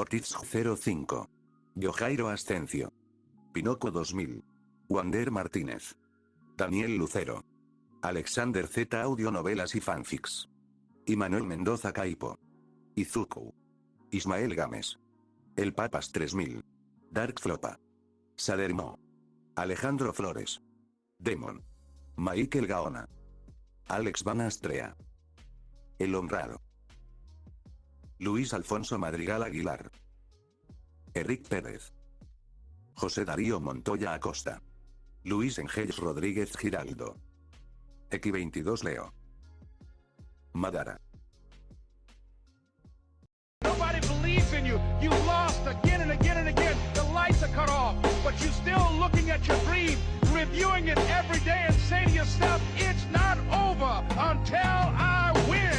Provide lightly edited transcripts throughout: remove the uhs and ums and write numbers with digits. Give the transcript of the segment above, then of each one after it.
Ortiz 05. Yojairo Ascencio. Pinoco 2000. Wander Martínez. Daniel Lucero. Alexander Z. Audionovelas y fanfics. Imanuel Mendoza Caipo. Izuku. Ismael Gámez. El Papas 3000. Dark Flopa. Sadermo. Alejandro Flores. Demon. Michael Gaona. Alex Van Astrea. El Honrado. Luis Alfonso Madrigal Aguilar. Eric Pérez. José Darío Montoya Acosta. Luis Engels Rodríguez Giraldo. X22 Leo. Madara. Nobody believes in you. You lost again and again and again. The lights are cut off, but you're still looking at your dream, reviewing it every day and say to yourself, it's not over until I win.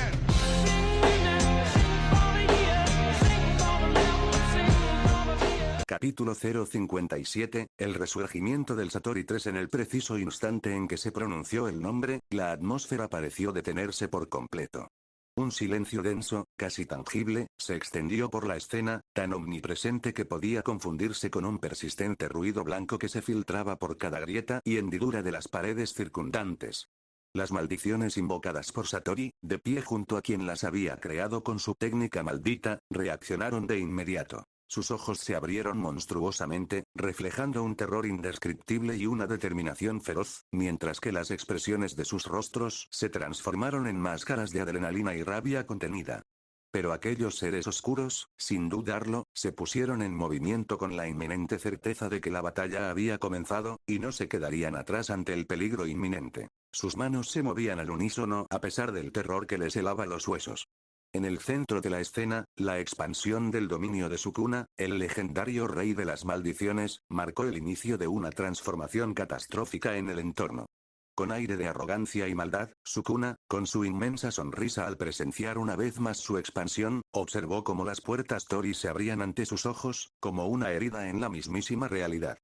Capítulo 057, el resurgimiento del Satori 3. En el preciso instante en que se pronunció el nombre, la atmósfera pareció detenerse por completo. Un silencio denso, casi tangible, se extendió por la escena, tan omnipresente que podía confundirse con un persistente ruido blanco que se filtraba por cada grieta y hendidura de las paredes circundantes. Las maldiciones invocadas por Satori, de pie junto a quien las había creado con su técnica maldita, reaccionaron de inmediato. Sus ojos se abrieron monstruosamente, reflejando un terror indescriptible y una determinación feroz, mientras que las expresiones de sus rostros se transformaron en máscaras de adrenalina y rabia contenida. Pero aquellos seres oscuros, sin dudarlo, se pusieron en movimiento con la inminente certeza de que la batalla había comenzado, y no se quedarían atrás ante el peligro inminente. Sus manos se movían al unísono a pesar del terror que les helaba los huesos. En el centro de la escena, la expansión del dominio de Sukuna, el legendario rey de las maldiciones, marcó el inicio de una transformación catastrófica en el entorno. Con aire de arrogancia y maldad, Sukuna, con su inmensa sonrisa al presenciar una vez más su expansión, observó cómo las puertas Tori se abrían ante sus ojos, como una herida en la mismísima realidad.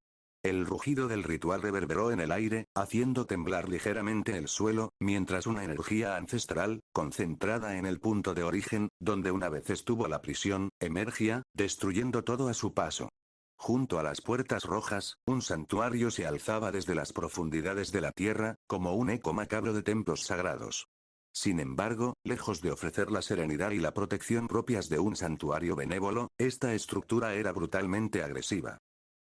El rugido del ritual reverberó en el aire, haciendo temblar ligeramente el suelo, mientras una energía ancestral, concentrada en el punto de origen, donde una vez estuvo la prisión, emergía, destruyendo todo a su paso. Junto a las puertas rojas, un santuario se alzaba desde las profundidades de la tierra, como un eco macabro de templos sagrados. Sin embargo, lejos de ofrecer la serenidad y la protección propias de un santuario benévolo, esta estructura era brutalmente agresiva.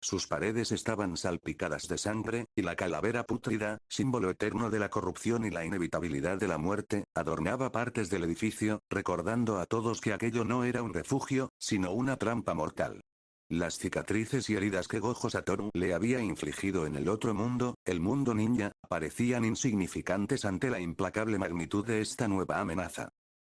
Sus paredes estaban salpicadas de sangre, y la calavera pútrida, símbolo eterno de la corrupción y la inevitabilidad de la muerte, adornaba partes del edificio, recordando a todos que aquello no era un refugio, sino una trampa mortal. Las cicatrices y heridas que Gojo Satoru le había infligido en el otro mundo, el mundo ninja, parecían insignificantes ante la implacable magnitud de esta nueva amenaza.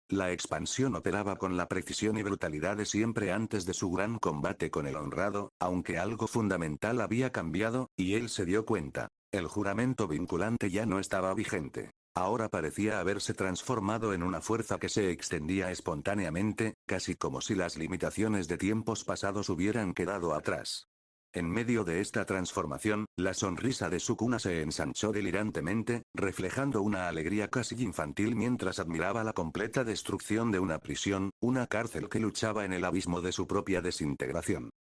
La expansión operaba con la precisión y brutalidad de siempre antes de su gran combate con el honrado, aunque algo fundamental había cambiado, y él se dio cuenta. El juramento vinculante ya no estaba vigente. Ahora parecía haberse transformado en una fuerza que se extendía espontáneamente, casi como si las limitaciones de tiempos pasados hubieran quedado atrás. En medio de esta transformación, la sonrisa de Sukuna se ensanchó delirantemente, reflejando una alegría casi infantil mientras admiraba la completa destrucción de una prisión, una cárcel que luchaba en el abismo de su propia desintegración.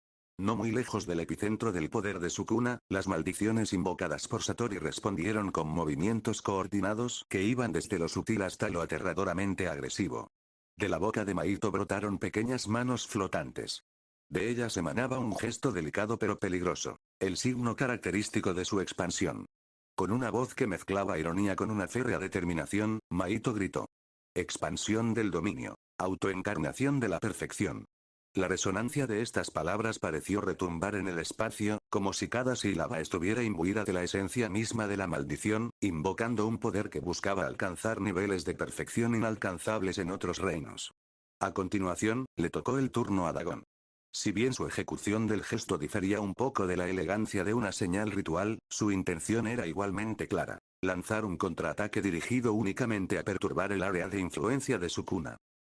No muy lejos del epicentro del poder de Sukuna, las maldiciones invocadas por Satori respondieron con movimientos coordinados que iban desde lo sutil hasta lo aterradoramente agresivo. De la boca de Maito brotaron pequeñas manos flotantes. De ellas emanaba un gesto delicado pero peligroso, el signo característico de su expansión. Con una voz que mezclaba ironía con una férrea determinación, Maito gritó: expansión del dominio, autoencarnación de la perfección. La resonancia de estas palabras pareció retumbar en el espacio, como si cada sílaba estuviera imbuida de la esencia misma de la maldición, invocando un poder que buscaba alcanzar niveles de perfección inalcanzables en otros reinos. A continuación, le tocó el turno a Dagon. Si bien su ejecución del gesto difería un poco de la elegancia de una señal ritual, su intención era igualmente clara: lanzar un contraataque dirigido únicamente a perturbar el área de influencia de Sukuna.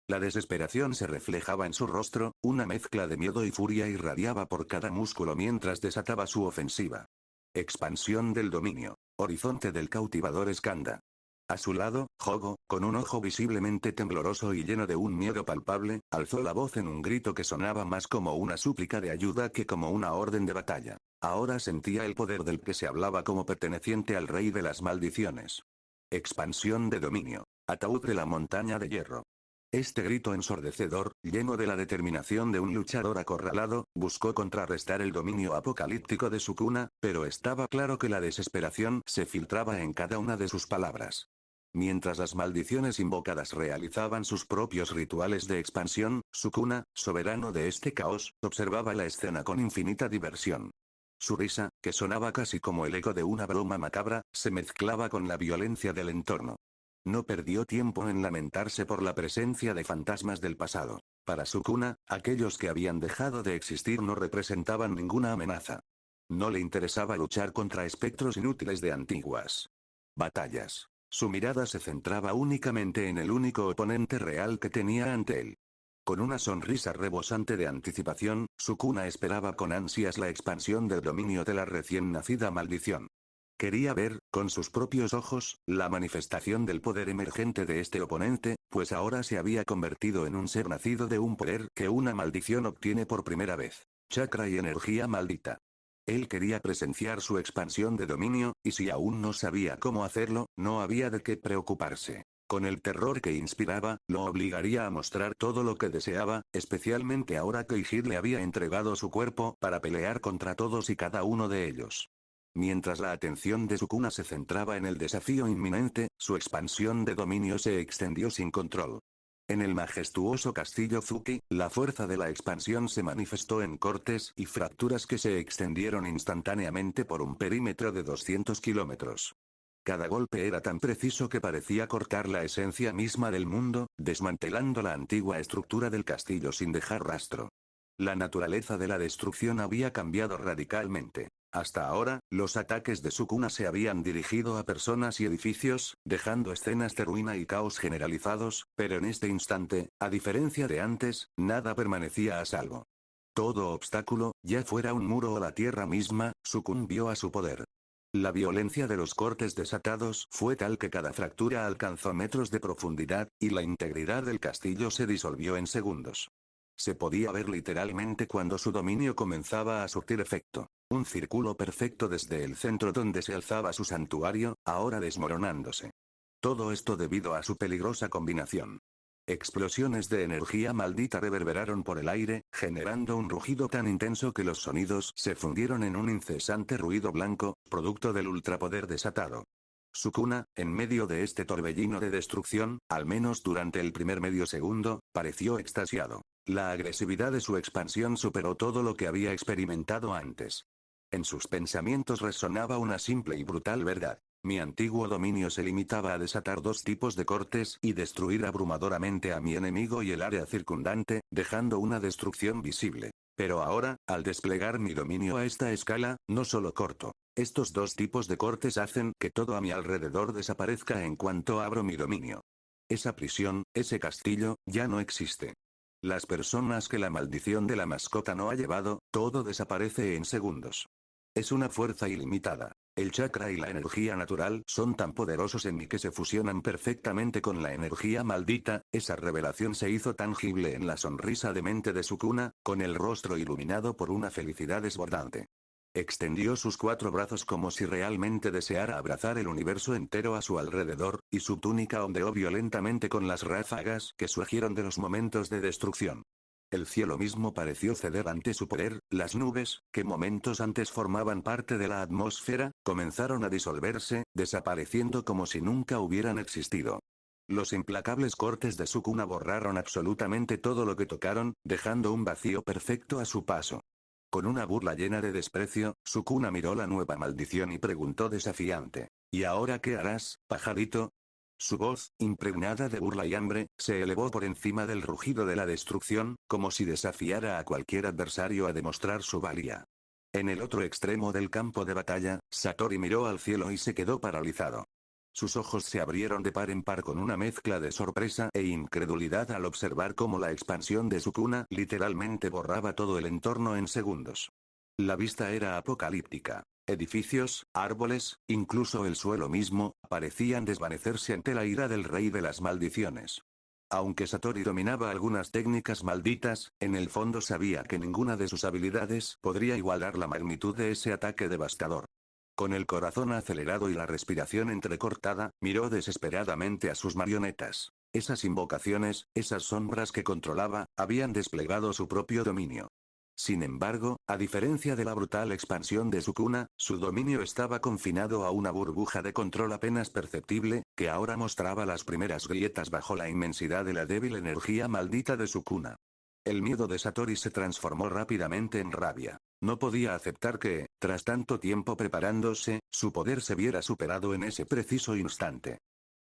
La desesperación se reflejaba en su rostro, una mezcla de miedo y furia irradiaba por cada músculo mientras desataba su ofensiva. Expansión del dominio. Horizonte del cautivador Skanda. A su lado, Jogo, con un ojo visiblemente tembloroso y lleno de un miedo palpable, alzó la voz en un grito que sonaba más como una súplica de ayuda que como una orden de batalla. Ahora sentía el poder del que se hablaba como perteneciente al rey de las maldiciones. Expansión de dominio. Ataúd de la montaña de hierro. Este grito ensordecedor, lleno de la determinación de un luchador acorralado, buscó contrarrestar el dominio apocalíptico de Sukuna, pero estaba claro que la desesperación se filtraba en cada una de sus palabras. Mientras las maldiciones invocadas realizaban sus propios rituales de expansión, Sukuna, soberano de este caos, observaba la escena con infinita diversión. Su risa, que sonaba casi como el eco de una broma macabra, se mezclaba con la violencia del entorno. No perdió tiempo en lamentarse por la presencia de fantasmas del pasado. Para Sukuna, aquellos que habían dejado de existir no representaban ninguna amenaza. No le interesaba luchar contra espectros inútiles de antiguas batallas. Su mirada se centraba únicamente en el único oponente real que tenía ante él. Con una sonrisa rebosante de anticipación, Sukuna esperaba con ansias la expansión del dominio de la recién nacida maldición. Quería ver, con sus propios ojos, la manifestación del poder emergente de este oponente, pues ahora se había convertido en un ser nacido de un poder que una maldición obtiene por primera vez. Chakra y energía maldita. Él quería presenciar su expansión de dominio, y si aún no sabía cómo hacerlo, no había de qué preocuparse. Con el terror que inspiraba, lo obligaría a mostrar todo lo que deseaba, especialmente ahora que Ijir le había entregado su cuerpo para pelear contra todos y cada uno de ellos. Mientras la atención de Sukuna se centraba en el desafío inminente, su expansión de dominio se extendió sin control. En el majestuoso castillo Fuki, la fuerza de la expansión se manifestó en cortes y fracturas que se extendieron instantáneamente por un perímetro de 200 kilómetros. Cada golpe era tan preciso que parecía cortar la esencia misma del mundo, desmantelando la antigua estructura del castillo sin dejar rastro. La naturaleza de la destrucción había cambiado radicalmente. Hasta ahora, los ataques de Sukuna se habían dirigido a personas y edificios, dejando escenas de ruina y caos generalizados, pero en este instante, a diferencia de antes, nada permanecía a salvo. Todo obstáculo, ya fuera un muro o la tierra misma, sucumbió a su poder. La violencia de los cortes desatados fue tal que cada fractura alcanzó metros de profundidad, y la integridad del castillo se disolvió en segundos. Se podía ver literalmente cuando su dominio comenzaba a surtir efecto. Un círculo perfecto desde el centro donde se alzaba su santuario, ahora desmoronándose. Todo esto debido a su peligrosa combinación. Explosiones de energía maldita reverberaron por el aire, generando un rugido tan intenso que los sonidos se fundieron en un incesante ruido blanco, producto del ultrapoder desatado. Sukuna, en medio de este torbellino de destrucción, al menos durante el primer medio segundo, pareció extasiado. La agresividad de su expansión superó todo lo que había experimentado antes. En sus pensamientos resonaba una simple y brutal verdad. Mi antiguo dominio se limitaba a desatar dos tipos de cortes y destruir abrumadoramente a mi enemigo y el área circundante, dejando una destrucción visible. Pero ahora, al desplegar mi dominio a esta escala, no solo corto. Estos dos tipos de cortes hacen que todo a mi alrededor desaparezca en cuanto abro mi dominio. Esa prisión, ese castillo, ya no existe. Las personas que la maldición de la mascota no ha llevado, todo desaparece en segundos. Es una fuerza ilimitada. El chakra y la energía natural son tan poderosos en mí que se fusionan perfectamente con la energía maldita. Esa revelación se hizo tangible en la sonrisa demente de Sukuna, con el rostro iluminado por una felicidad desbordante. Extendió sus cuatro brazos como si realmente deseara abrazar el universo entero a su alrededor, y su túnica ondeó violentamente con las ráfagas que surgieron de los momentos de destrucción. El cielo mismo pareció ceder ante su poder, las nubes, que momentos antes formaban parte de la atmósfera, comenzaron a disolverse, desapareciendo como si nunca hubieran existido. Los implacables cortes de Sukuna borraron absolutamente todo lo que tocaron, dejando un vacío perfecto a su paso. Con una burla llena de desprecio, Sukuna miró la nueva maldición y preguntó desafiante: ¿Y ahora qué harás, pajarito? Su voz, impregnada de burla y hambre, se elevó por encima del rugido de la destrucción, como si desafiara a cualquier adversario a demostrar su valía. En el otro extremo del campo de batalla, Satori miró al cielo y se quedó paralizado. Sus ojos se abrieron de par en par con una mezcla de sorpresa e incredulidad al observar cómo la expansión de Sukuna literalmente borraba todo el entorno en segundos. La vista era apocalíptica. Edificios, árboles, incluso el suelo mismo, parecían desvanecerse ante la ira del rey de las maldiciones. Aunque Satori dominaba algunas técnicas malditas, en el fondo sabía que ninguna de sus habilidades podría igualar la magnitud de ese ataque devastador. Con el corazón acelerado y la respiración entrecortada, miró desesperadamente a sus marionetas. Esas invocaciones, esas sombras que controlaba, habían desplegado su propio dominio. Sin embargo, a diferencia de la brutal expansión de Sukuna, su dominio estaba confinado a una burbuja de control apenas perceptible, que ahora mostraba las primeras grietas bajo la inmensidad de la débil energía maldita de Sukuna. El miedo de Satori se transformó rápidamente en rabia. No podía aceptar que, tras tanto tiempo preparándose, su poder se viera superado en ese preciso instante.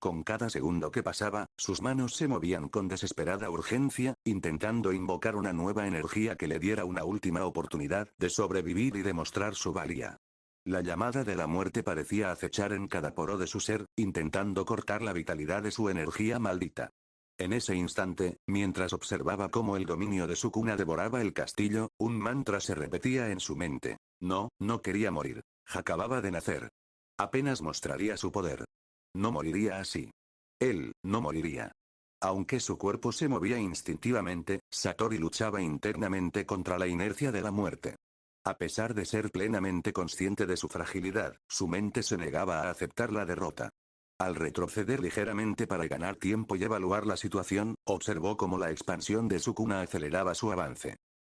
Con cada segundo que pasaba, sus manos se movían con desesperada urgencia, intentando invocar una nueva energía que le diera una última oportunidad de sobrevivir y demostrar su valía. La llamada de la muerte parecía acechar en cada poro de su ser, intentando cortar la vitalidad de su energía maldita. En ese instante, mientras observaba cómo el dominio de Sukuna devoraba el castillo, un mantra se repetía en su mente. No, no quería morir. Acababa de nacer. Apenas mostraría su poder. No moriría así. Él, no moriría. Aunque su cuerpo se movía instintivamente, Satori luchaba internamente contra la inercia de la muerte. A pesar de ser plenamente consciente de su fragilidad, su mente se negaba a aceptar la derrota. Al retroceder ligeramente para ganar tiempo y evaluar la situación, observó cómo la expansión de Sukuna aceleraba su avance.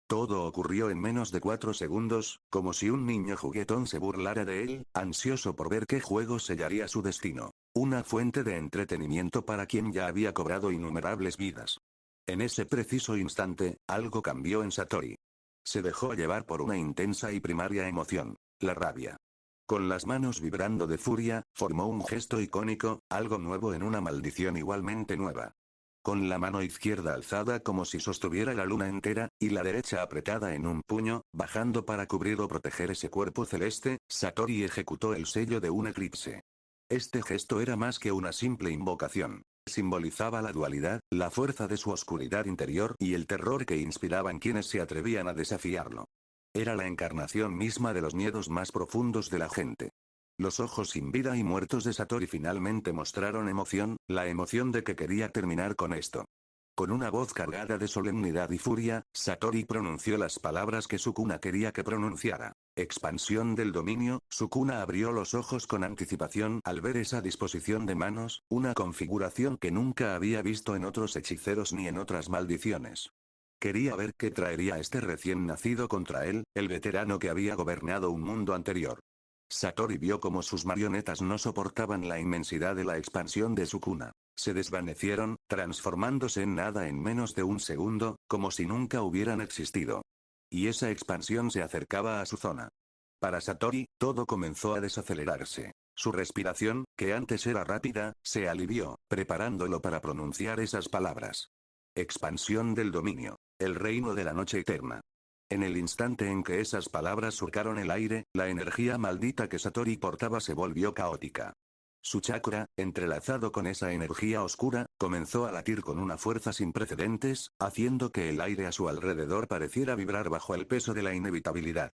Todo ocurrió en menos de 4 segundos, como si un niño juguetón se burlara de él, ansioso por ver qué juego sellaría su destino. Una fuente de entretenimiento para quien ya había cobrado innumerables vidas. En ese preciso instante, algo cambió en Satori. Se dejó llevar por una intensa y primaria emoción, la rabia. Con las manos vibrando de furia, formó un gesto icónico, algo nuevo en una maldición igualmente nueva. Con la mano izquierda alzada como si sostuviera la luna entera, y la derecha apretada en un puño, bajando para cubrir o proteger ese cuerpo celeste, Satori ejecutó el sello de un eclipse. Este gesto era más que una simple invocación. Simbolizaba la dualidad, la fuerza de su oscuridad interior y el terror que inspiraban quienes se atrevían a desafiarlo. Era la encarnación misma de los miedos más profundos de la gente. Los ojos sin vida y muertos de Satori finalmente mostraron emoción, la emoción de que quería terminar con esto. Con una voz cargada de solemnidad y furia, Satori pronunció las palabras que Sukuna quería que pronunciara. Expansión del dominio. Sukuna abrió los ojos con anticipación al ver esa disposición de manos, una configuración que nunca había visto en otros hechiceros ni en otras maldiciones. Quería ver qué traería este recién nacido contra él, el veterano que había gobernado un mundo anterior. Satori vio cómo sus marionetas no soportaban la inmensidad de la expansión de Sukuna. Se desvanecieron, transformándose en nada en menos de un segundo, como si nunca hubieran existido. Y esa expansión se acercaba a su zona. Para Satori, todo comenzó a desacelerarse. Su respiración, que antes era rápida, se alivió, preparándolo para pronunciar esas palabras. Expansión del dominio. El reino de la noche eterna. En el instante en que esas palabras surcaron el aire, la energía maldita que Satori portaba se volvió caótica. Su chakra, entrelazado con esa energía oscura, comenzó a latir con una fuerza sin precedentes, haciendo que el aire a su alrededor pareciera vibrar bajo el peso de la inevitabilidad.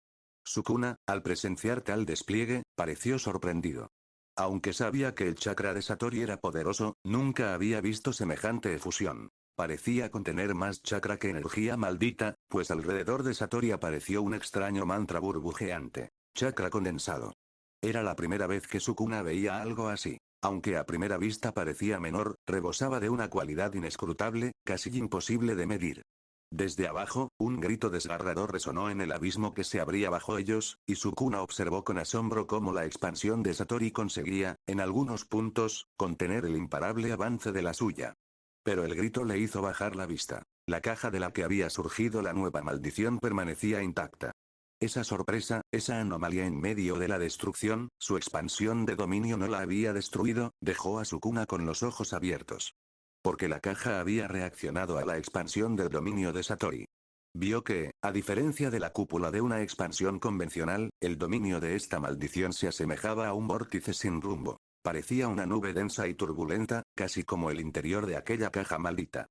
Sukuna, al presenciar tal despliegue, pareció sorprendido. Aunque sabía que el chakra de Satori era poderoso, nunca había visto semejante efusión. Parecía contener más chakra que energía maldita, pues alrededor de Satori apareció un extraño mantra burbujeante. Chakra condensado. Era la primera vez que Sukuna veía algo así. Aunque a primera vista parecía menor, rebosaba de una cualidad inescrutable, casi imposible de medir. Desde abajo, un grito desgarrador resonó en el abismo que se abría bajo ellos, y Sukuna observó con asombro cómo la expansión de Satori conseguía, en algunos puntos, contener el imparable avance de la suya. Pero el grito le hizo bajar la vista. La caja de la que había surgido la nueva maldición permanecía intacta. Esa sorpresa, esa anomalía en medio de la destrucción, su expansión de dominio no la había destruido, dejó a Sukuna con los ojos abiertos. Porque la caja había reaccionado a la expansión del dominio de Satori. Vio que, a diferencia de la cúpula de una expansión convencional, el dominio de esta maldición se asemejaba a un vórtice sin rumbo. Parecía una nube densa y turbulenta, casi como el interior de aquella caja maldita.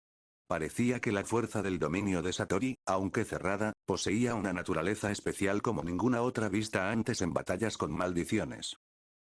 Parecía que la fuerza del dominio de Satori, aunque cerrada, poseía una naturaleza especial como ninguna otra vista antes en batallas con maldiciones.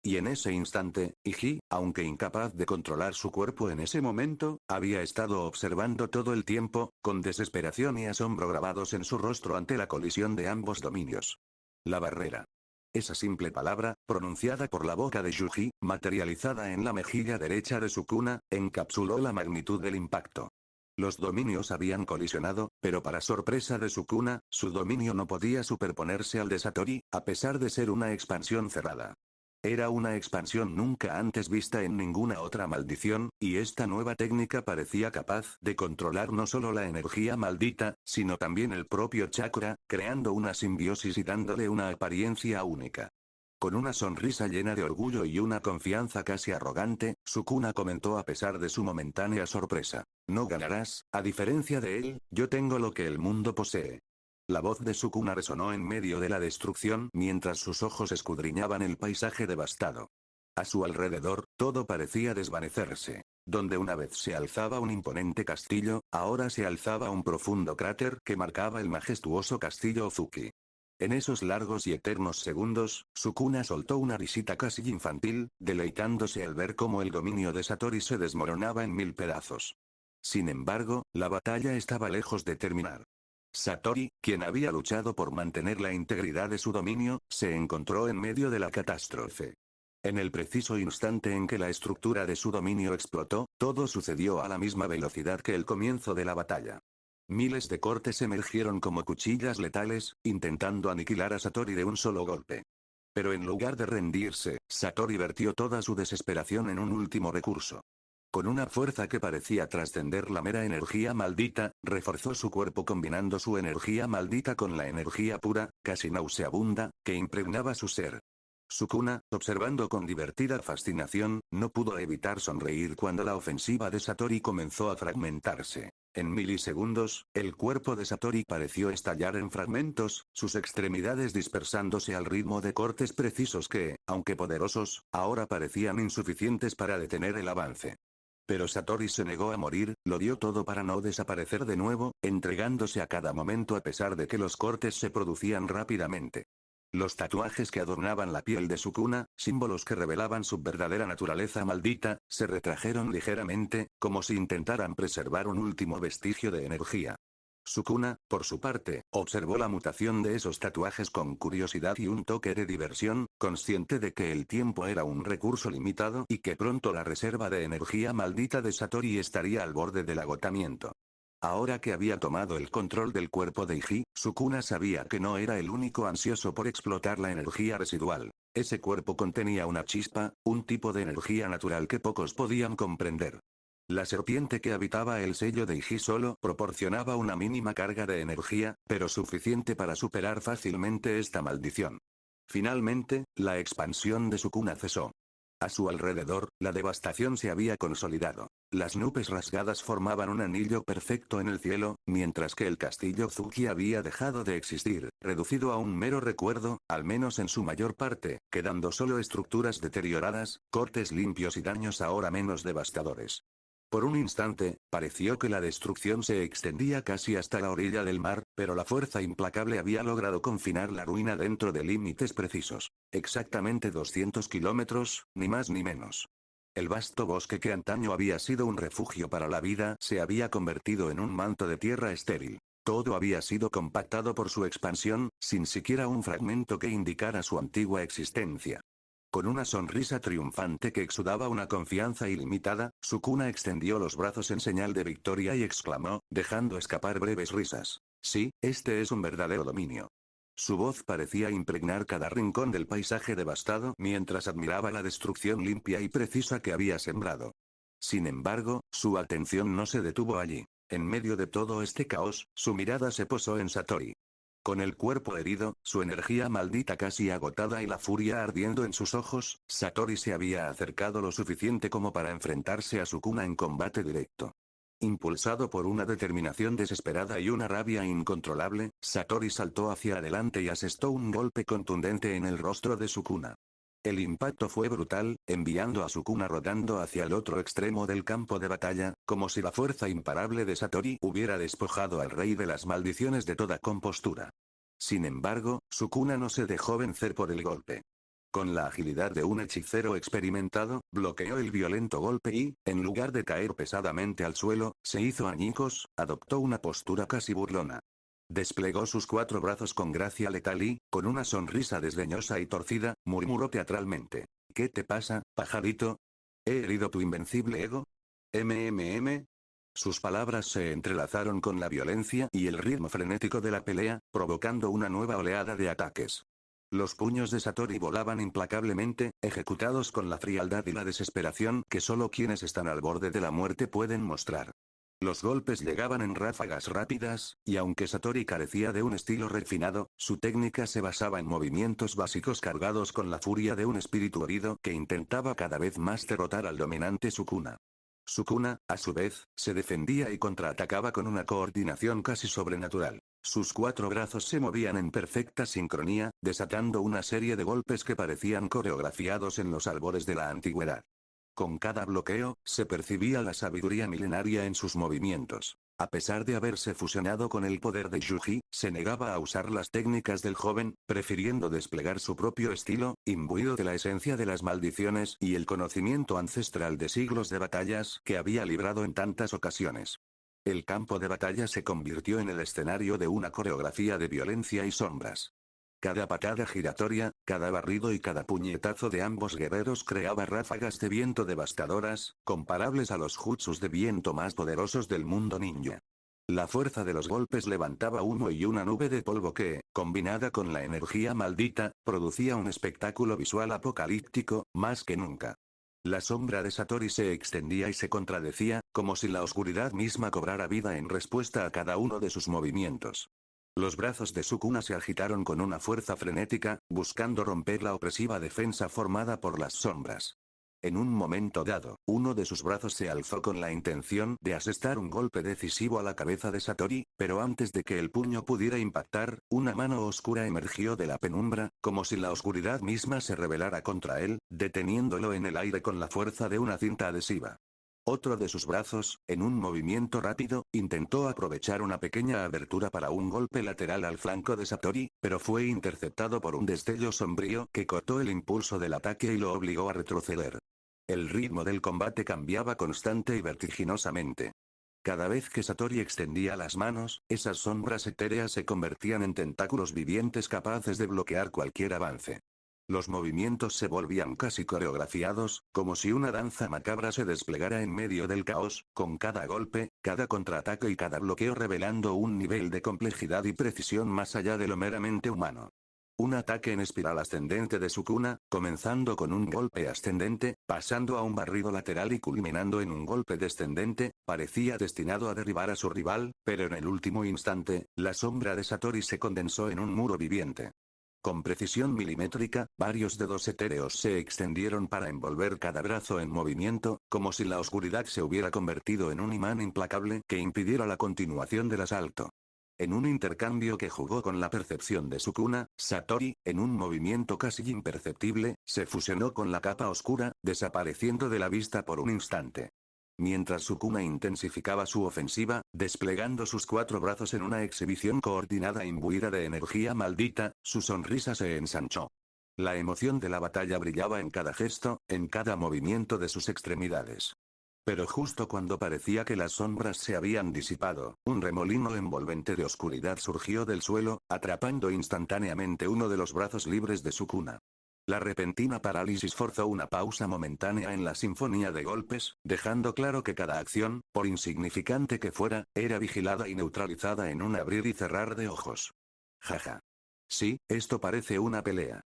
Y en ese instante, Iji, aunque incapaz de controlar su cuerpo en ese momento, había estado observando todo el tiempo, con desesperación y asombro grabados en su rostro ante la colisión de ambos dominios. La barrera. Esa simple palabra, pronunciada por la boca de Yuji, materializada en la mejilla derecha de Sukuna, encapsuló la magnitud del impacto. Los dominios habían colisionado, pero para sorpresa de Sukuna, su dominio no podía superponerse al de Satori, a pesar de ser una expansión cerrada. Era una expansión nunca antes vista en ninguna otra maldición, y esta nueva técnica parecía capaz de controlar no solo la energía maldita, sino también el propio chakra, creando una simbiosis y dándole una apariencia única. Con una sonrisa llena de orgullo y una confianza casi arrogante, Sukuna comentó a pesar de su momentánea sorpresa. No ganarás, a diferencia de él, yo tengo lo que el mundo posee. La voz de Sukuna resonó en medio de la destrucción mientras sus ojos escudriñaban el paisaje devastado. A su alrededor, todo parecía desvanecerse. Donde una vez se alzaba un imponente castillo, ahora se alzaba un profundo cráter que marcaba el majestuoso castillo Ozuki. En esos largos y eternos segundos, Sukuna soltó una risita casi infantil, deleitándose al ver cómo el dominio de Satori se desmoronaba en 1000 pedazos. Sin embargo, la batalla estaba lejos de terminar. Satori, quien había luchado por mantener la integridad de su dominio, se encontró en medio de la catástrofe. En el preciso instante en que la estructura de su dominio explotó, todo sucedió a la misma velocidad que el comienzo de la batalla. Miles de cortes emergieron como cuchillas letales, intentando aniquilar a Satori de un solo golpe. Pero en lugar de rendirse, Satori vertió toda su desesperación en un último recurso. Con una fuerza que parecía trascender la mera energía maldita, reforzó su cuerpo combinando su energía maldita con la energía pura, casi nauseabunda, que impregnaba su ser. Sukuna, observando con divertida fascinación, no pudo evitar sonreír cuando la ofensiva de Satori comenzó a fragmentarse. En milisegundos, el cuerpo de Satori pareció estallar en fragmentos, sus extremidades dispersándose al ritmo de cortes precisos que, aunque poderosos, ahora parecían insuficientes para detener el avance. Pero Satori se negó a morir, lo dio todo para no desaparecer de nuevo, entregándose a cada momento a pesar de que los cortes se producían rápidamente. Los tatuajes que adornaban la piel de Sukuna, símbolos que revelaban su verdadera naturaleza maldita, se retrajeron ligeramente, como si intentaran preservar un último vestigio de energía. Sukuna, por su parte, observó la mutación de esos tatuajes con curiosidad y un toque de diversión, consciente de que el tiempo era un recurso limitado y que pronto la reserva de energía maldita de Satori estaría al borde del agotamiento. Ahora que había tomado el control del cuerpo de Iji, Sukuna sabía que no era el único ansioso por explotar la energía residual. Ese cuerpo contenía una chispa, un tipo de energía natural que pocos podían comprender. La serpiente que habitaba el sello de Iji solo proporcionaba una mínima carga de energía, pero suficiente para superar fácilmente esta maldición. Finalmente, la expansión de Sukuna cesó. A su alrededor, la devastación se había consolidado. Las nubes rasgadas formaban un anillo perfecto en el cielo, mientras que el castillo Ozuki había dejado de existir, reducido a un mero recuerdo, al menos en su mayor parte, quedando solo estructuras deterioradas, cortes limpios y daños ahora menos devastadores. Por un instante, pareció que la destrucción se extendía casi hasta la orilla del mar, pero la fuerza implacable había logrado confinar la ruina dentro de límites precisos. Exactamente 200 kilómetros, ni más ni menos. El vasto bosque que antaño había sido un refugio para la vida se había convertido en un manto de tierra estéril. Todo había sido compactado por su expansión, sin siquiera un fragmento que indicara su antigua existencia. Con una sonrisa triunfante que exudaba una confianza ilimitada, Sukuna extendió los brazos en señal de victoria y exclamó, dejando escapar breves risas. Sí, este es un verdadero dominio. Su voz parecía impregnar cada rincón del paisaje devastado mientras admiraba la destrucción limpia y precisa que había sembrado. Sin embargo, su atención no se detuvo allí. En medio de todo este caos, su mirada se posó en Satori. Con el cuerpo herido, su energía maldita casi agotada y la furia ardiendo en sus ojos, Satori se había acercado lo suficiente como para enfrentarse a Sukuna en combate directo. Impulsado por una determinación desesperada y una rabia incontrolable, Satori saltó hacia adelante y asestó un golpe contundente en el rostro de Sukuna. El impacto fue brutal, enviando a Sukuna rodando hacia el otro extremo del campo de batalla, como si la fuerza imparable de Satori hubiera despojado al rey de las maldiciones de toda compostura. Sin embargo, Sukuna no se dejó vencer por el golpe. Con la agilidad de un hechicero experimentado, bloqueó el violento golpe y, en lugar de caer pesadamente al suelo, se hizo añicos, adoptó una postura casi burlona. Desplegó sus 4 brazos con gracia letal y, con una sonrisa desdeñosa y torcida, murmuró teatralmente. ¿Qué te pasa, pajarito? ¿He herido tu invencible ego? Sus palabras se entrelazaron con la violencia y el ritmo frenético de la pelea, provocando una nueva oleada de ataques. Los puños de Satori volaban implacablemente, ejecutados con la frialdad y la desesperación que solo quienes están al borde de la muerte pueden mostrar. Los golpes llegaban en ráfagas rápidas, y aunque Satori carecía de un estilo refinado, su técnica se basaba en movimientos básicos cargados con la furia de un espíritu herido que intentaba cada vez más derrotar al dominante Sukuna. Sukuna, a su vez, se defendía y contraatacaba con una coordinación casi sobrenatural. Sus 4 brazos se movían en perfecta sincronía, desatando una serie de golpes que parecían coreografiados en los albores de la antigüedad. Con cada bloqueo, se percibía la sabiduría milenaria en sus movimientos. A pesar de haberse fusionado con el poder de Yuji, se negaba a usar las técnicas del joven, prefiriendo desplegar su propio estilo, imbuido de la esencia de las maldiciones y el conocimiento ancestral de siglos de batallas que había librado en tantas ocasiones. El campo de batalla se convirtió en el escenario de una coreografía de violencia y sombras. Cada patada giratoria, cada barrido y cada puñetazo de ambos guerreros creaba ráfagas de viento devastadoras, comparables a los jutsus de viento más poderosos del mundo ninja. La fuerza de los golpes levantaba humo y una nube de polvo que, combinada con la energía maldita, producía un espectáculo visual apocalíptico, más que nunca. La sombra de Satori se extendía y se contradecía, como si la oscuridad misma cobrara vida en respuesta a cada uno de sus movimientos. Los brazos de Sukuna se agitaron con una fuerza frenética, buscando romper la opresiva defensa formada por las sombras. En un momento dado, uno de sus brazos se alzó con la intención de asestar un golpe decisivo a la cabeza de Satori, pero antes de que el puño pudiera impactar, una mano oscura emergió de la penumbra, como si la oscuridad misma se rebelara contra él, deteniéndolo en el aire con la fuerza de una cinta adhesiva. Otro de sus brazos, en un movimiento rápido, intentó aprovechar una pequeña abertura para un golpe lateral al flanco de Satori, pero fue interceptado por un destello sombrío que cortó el impulso del ataque y lo obligó a retroceder. El ritmo del combate cambiaba constante y vertiginosamente. Cada vez que Satori extendía las manos, esas sombras etéreas se convertían en tentáculos vivientes capaces de bloquear cualquier avance. Los movimientos se volvían casi coreografiados, como si una danza macabra se desplegara en medio del caos, con cada golpe, cada contraataque y cada bloqueo revelando un nivel de complejidad y precisión más allá de lo meramente humano. Un ataque en espiral ascendente de Sukuna, comenzando con un golpe ascendente, pasando a un barrido lateral y culminando en un golpe descendente, parecía destinado a derribar a su rival, pero en el último instante, la sombra de Satori se condensó en un muro viviente. Con precisión milimétrica, varios dedos etéreos se extendieron para envolver cada brazo en movimiento, como si la oscuridad se hubiera convertido en un imán implacable que impidiera la continuación del asalto. En un intercambio que jugó con la percepción de Sukuna, Satori, en un movimiento casi imperceptible, se fusionó con la capa oscura, desapareciendo de la vista por un instante. Mientras Sukuna intensificaba su ofensiva, desplegando sus 4 brazos en una exhibición coordinada imbuida de energía maldita, su sonrisa se ensanchó. La emoción de la batalla brillaba en cada gesto, en cada movimiento de sus extremidades. Pero justo cuando parecía que las sombras se habían disipado, un remolino envolvente de oscuridad surgió del suelo, atrapando instantáneamente uno de los brazos libres de Sukuna. La repentina parálisis forzó una pausa momentánea en la sinfonía de golpes, dejando claro que cada acción, por insignificante que fuera, era vigilada y neutralizada en un abrir y cerrar de ojos. Jaja. Sí, esto parece una pelea.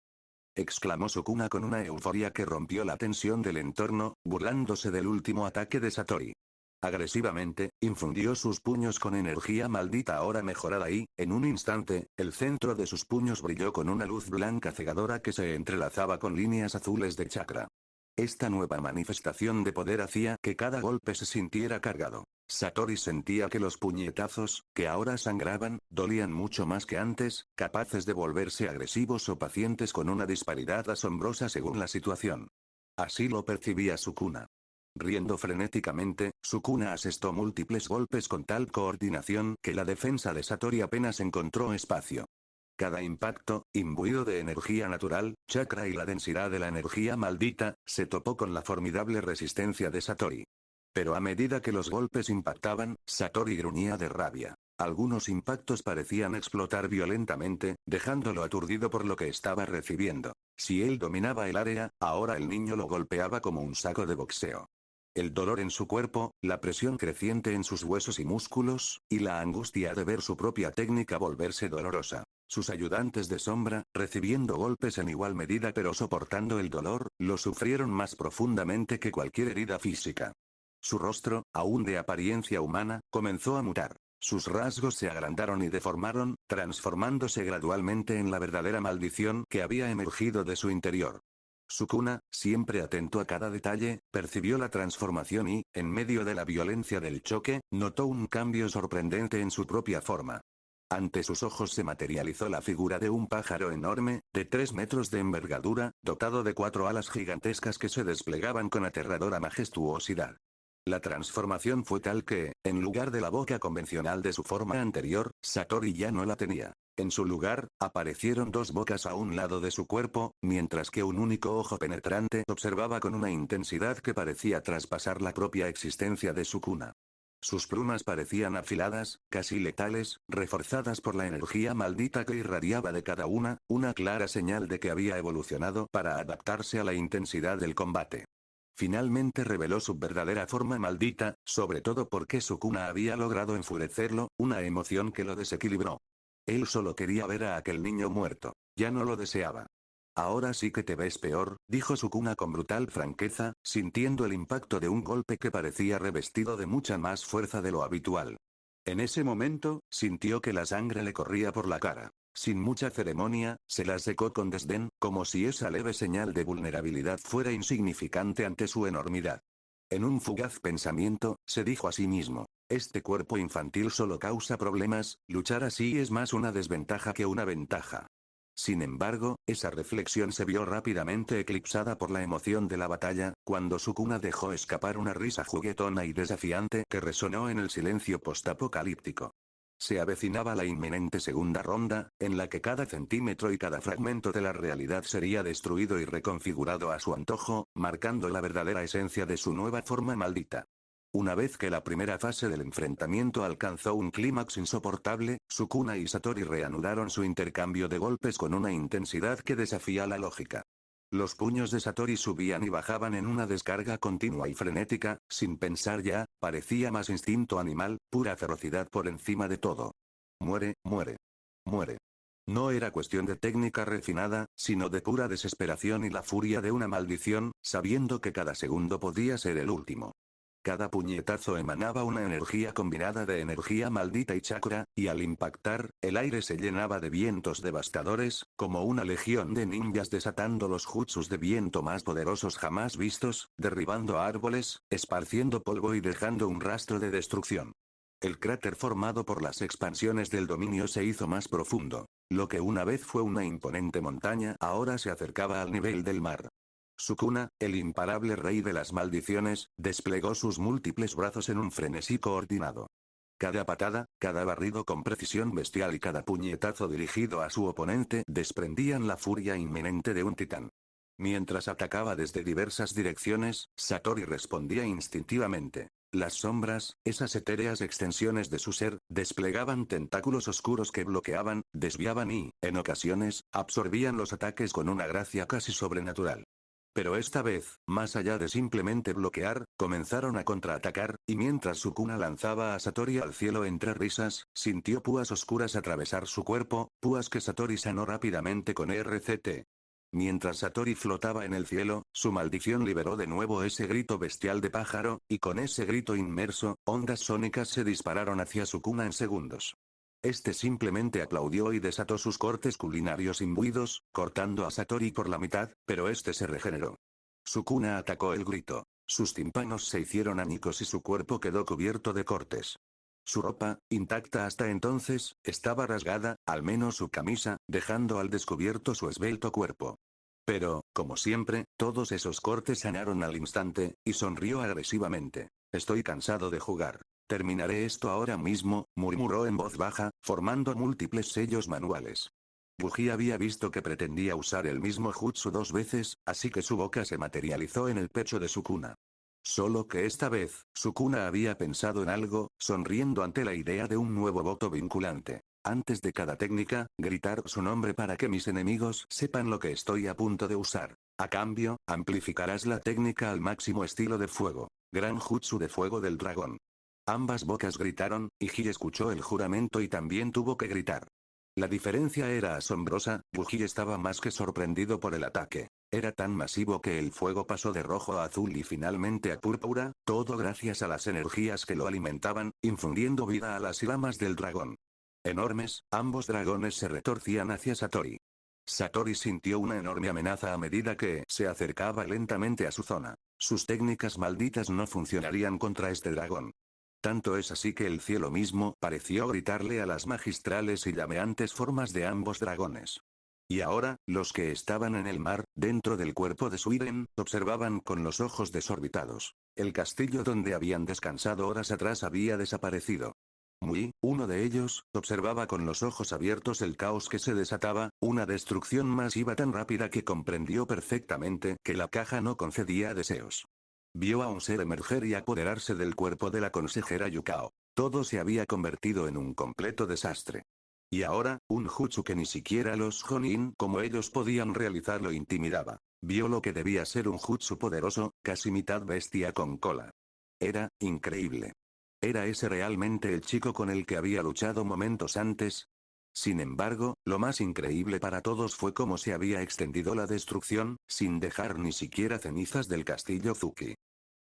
Exclamó Sukuna con una euforia que rompió la tensión del entorno, burlándose del último ataque de Satori. Agresivamente, infundió sus puños con energía maldita ahora mejorada y, en un instante, el centro de sus puños brilló con una luz blanca cegadora que se entrelazaba con líneas azules de chakra. Esta nueva manifestación de poder hacía que cada golpe se sintiera cargado. Satori sentía que los puñetazos, que ahora sangraban, dolían mucho más que antes, capaces de volverse agresivos o pacientes con una disparidad asombrosa según la situación. Así lo percibía Sukuna. Riendo frenéticamente, Sukuna asestó múltiples golpes con tal coordinación que la defensa de Satori apenas encontró espacio. Cada impacto, imbuido de energía natural, chakra y la densidad de la energía maldita, se topó con la formidable resistencia de Satori. Pero a medida que los golpes impactaban, Satori gruñía de rabia. Algunos impactos parecían explotar violentamente, dejándolo aturdido por lo que estaba recibiendo. Si él dominaba el área, ahora el niño lo golpeaba como un saco de boxeo. El dolor en su cuerpo, la presión creciente en sus huesos y músculos, y la angustia de ver su propia técnica volverse dolorosa. Sus ayudantes de sombra, recibiendo golpes en igual medida pero soportando el dolor, lo sufrieron más profundamente que cualquier herida física. Su rostro, aún de apariencia humana, comenzó a mutar. Sus rasgos se agrandaron y deformaron, transformándose gradualmente en la verdadera maldición que había emergido de su interior. Sukuna, siempre atento a cada detalle, percibió la transformación y, en medio de la violencia del choque, notó un cambio sorprendente en su propia forma. Ante sus ojos se materializó la figura de un pájaro enorme, de 3 metros de envergadura, dotado de 4 alas gigantescas que se desplegaban con aterradora majestuosidad. La transformación fue tal que, en lugar de la boca convencional de su forma anterior, Satori ya no la tenía. En su lugar, aparecieron 2 bocas a un lado de su cuerpo, mientras que un único ojo penetrante observaba con una intensidad que parecía traspasar la propia existencia de Sukuna. Sus plumas parecían afiladas, casi letales, reforzadas por la energía maldita que irradiaba de cada una clara señal de que había evolucionado para adaptarse a la intensidad del combate. Finalmente reveló su verdadera forma maldita, sobre todo porque Sukuna había logrado enfurecerlo, una emoción que lo desequilibró. Él solo quería ver a aquel niño muerto. Ya no lo deseaba. Ahora sí que te ves peor, dijo Sukuna con brutal franqueza, sintiendo el impacto de un golpe que parecía revestido de mucha más fuerza de lo habitual. En ese momento, sintió que la sangre le corría por la cara. Sin mucha ceremonia, se la secó con desdén, como si esa leve señal de vulnerabilidad fuera insignificante ante su enormidad. En un fugaz pensamiento, se dijo a sí mismo: este cuerpo infantil solo causa problemas, luchar así es más una desventaja que una ventaja. Sin embargo, esa reflexión se vio rápidamente eclipsada por la emoción de la batalla, cuando Sukuna dejó escapar una risa juguetona y desafiante que resonó en el silencio postapocalíptico. Se avecinaba la inminente segunda ronda, en la que cada centímetro y cada fragmento de la realidad sería destruido y reconfigurado a su antojo, marcando la verdadera esencia de su nueva forma maldita. Una vez que la primera fase del enfrentamiento alcanzó un clímax insoportable, Sukuna y Satori reanudaron su intercambio de golpes con una intensidad que desafía la lógica. Los puños de Satori subían y bajaban en una descarga continua y frenética, sin pensar ya, parecía más instinto animal, pura ferocidad por encima de todo. Muere, muere. Muere. No era cuestión de técnica refinada, sino de pura desesperación y la furia de una maldición, sabiendo que cada segundo podía ser el último. Cada puñetazo emanaba una energía combinada de energía maldita y chakra, y al impactar, el aire se llenaba de vientos devastadores, como una legión de ninjas desatando los jutsus de viento más poderosos jamás vistos, derribando árboles, esparciendo polvo y dejando un rastro de destrucción. El cráter formado por las expansiones del dominio se hizo más profundo. Lo que una vez fue una imponente montaña ahora se acercaba al nivel del mar. Sukuna, el imparable rey de las maldiciones, desplegó sus múltiples brazos en un frenesí coordinado. Cada patada, cada barrido con precisión bestial y cada puñetazo dirigido a su oponente desprendían la furia inminente de un titán. Mientras atacaba desde diversas direcciones, Satori respondía instintivamente. Las sombras, esas etéreas extensiones de su ser, desplegaban tentáculos oscuros que bloqueaban, desviaban y, en ocasiones, absorbían los ataques con una gracia casi sobrenatural. Pero esta vez, más allá de simplemente bloquear, comenzaron a contraatacar, y mientras Sukuna lanzaba a Satori al cielo entre risas, sintió púas oscuras atravesar su cuerpo, púas que Satori sanó rápidamente con RCT. Mientras Satori flotaba en el cielo, su maldición liberó de nuevo ese grito bestial de pájaro, y con ese grito inmerso, ondas sónicas se dispararon hacia Sukuna en segundos. Este simplemente aplaudió y desató sus cortes culinarios imbuidos, cortando a Satori por la mitad, pero este se regeneró. Sukuna atacó el grito. Sus tímpanos se hicieron añicos y su cuerpo quedó cubierto de cortes. Su ropa, intacta hasta entonces, estaba rasgada, al menos su camisa, dejando al descubierto su esbelto cuerpo. Pero, como siempre, todos esos cortes sanaron al instante, y sonrió agresivamente. Estoy cansado de jugar. Terminaré esto ahora mismo, murmuró en voz baja, formando múltiples sellos manuales. Buggy había visto que pretendía usar el mismo jutsu 2 veces, así que su boca se materializó en el pecho de Sukuna. Solo que esta vez, Sukuna había pensado en algo, sonriendo ante la idea de un nuevo voto vinculante. Antes de cada técnica, gritar su nombre para que mis enemigos sepan lo que estoy a punto de usar. A cambio, amplificarás la técnica al máximo estilo de fuego. Gran jutsu de fuego del dragón. Ambas bocas gritaron, y Ji escuchó el juramento y también tuvo que gritar. La diferencia era asombrosa, Buggy estaba más que sorprendido por el ataque. Era tan masivo que el fuego pasó de rojo a azul y finalmente a púrpura, todo gracias a las energías que lo alimentaban, infundiendo vida a las llamas del dragón. Enormes, ambos dragones se retorcían hacia Satori. Satori sintió una enorme amenaza a medida que se acercaba lentamente a su zona. Sus técnicas malditas no funcionarían contra este dragón. Tanto es así que el cielo mismo pareció gritarle a las magistrales y llameantes formas de ambos dragones. Y ahora, los que estaban en el mar, dentro del cuerpo de Suiren, observaban con los ojos desorbitados. El castillo donde habían descansado horas atrás había desaparecido. Uno de ellos, observaba con los ojos abiertos el caos que se desataba, una destrucción masiva tan rápida que comprendió perfectamente que la caja no concedía deseos. Vio a un ser emerger y apoderarse del cuerpo de la consejera Yukao. Todo se había convertido en un completo desastre. Y ahora, un jutsu que ni siquiera los Jonin como ellos podían realizar lo intimidaba. Vio lo que debía ser un jutsu poderoso, casi mitad bestia con cola. Era increíble. ¿Era ese realmente el chico con el que había luchado momentos antes? Sin embargo, lo más increíble para todos fue cómo se había extendido la destrucción, sin dejar ni siquiera cenizas del castillo Zuki.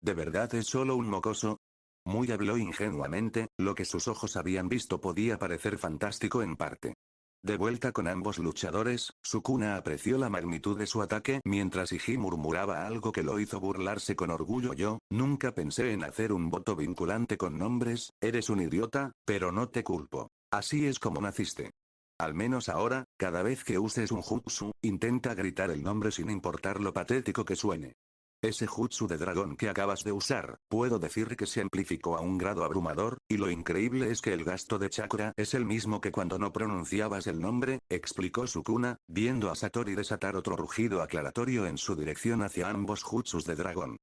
¿De verdad es solo un mocoso? Muy habló ingenuamente, lo que sus ojos habían visto podía parecer fantástico en parte. De vuelta con ambos luchadores, Sukuna apreció la magnitud de su ataque mientras Iji murmuraba algo que lo hizo burlarse con orgullo. Yo, nunca pensé en hacer un voto vinculante con nombres, eres un idiota, pero no te culpo. Así es como naciste. Al menos ahora, cada vez que uses un jutsu, intenta gritar el nombre sin importar lo patético que suene. Ese jutsu de dragón que acabas de usar, puedo decir que se amplificó a un grado abrumador, y lo increíble es que el gasto de chakra es el mismo que cuando no pronunciabas el nombre, explicó Sukuna, viendo a Satori desatar otro rugido aclaratorio en su dirección hacia ambos jutsus de dragón.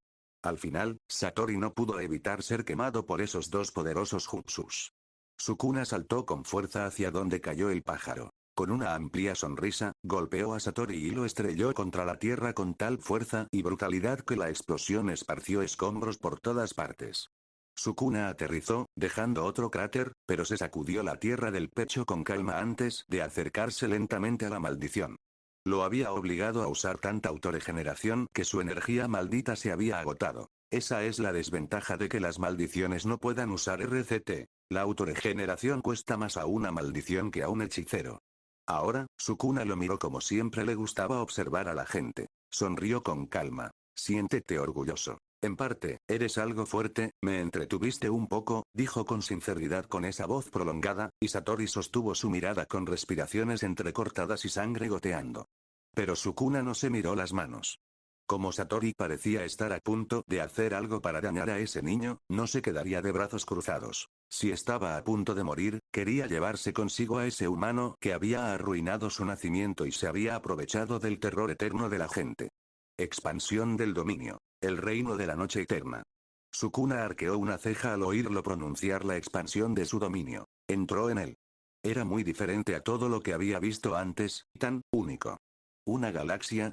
Al final, Satori no pudo evitar ser quemado por esos dos poderosos jutsus. Sukuna saltó con fuerza hacia donde cayó el pájaro. Con una amplia sonrisa, golpeó a Satori y lo estrelló contra la tierra con tal fuerza y brutalidad que la explosión esparció escombros por todas partes. Sukuna aterrizó, dejando otro cráter, pero se sacudió la tierra del pecho con calma antes de acercarse lentamente a la maldición. Lo había obligado a usar tanta autorregeneración que su energía maldita se había agotado. Esa es la desventaja de que las maldiciones no puedan usar RCT. La autorregeneración cuesta más a una maldición que a un hechicero. Ahora, Sukuna lo miró como siempre le gustaba observar a la gente. Sonrió con calma. Siéntete orgulloso. En parte, eres algo fuerte, me entretuviste un poco, dijo con sinceridad con esa voz prolongada, y Satori sostuvo su mirada con respiraciones entrecortadas y sangre goteando. Pero Sukuna no se miró las manos. Como Satori parecía estar a punto de hacer algo para dañar a ese niño, no se quedaría de brazos cruzados. Si estaba a punto de morir, quería llevarse consigo a ese humano que había arruinado su nacimiento y se había aprovechado del terror eterno de la gente. Expansión del dominio. El reino de la noche eterna. Sukuna arqueó una ceja al oírlo pronunciar la expansión de su dominio. Entró en él. Era muy diferente a todo lo que había visto antes, tan único. ¿Una galaxia?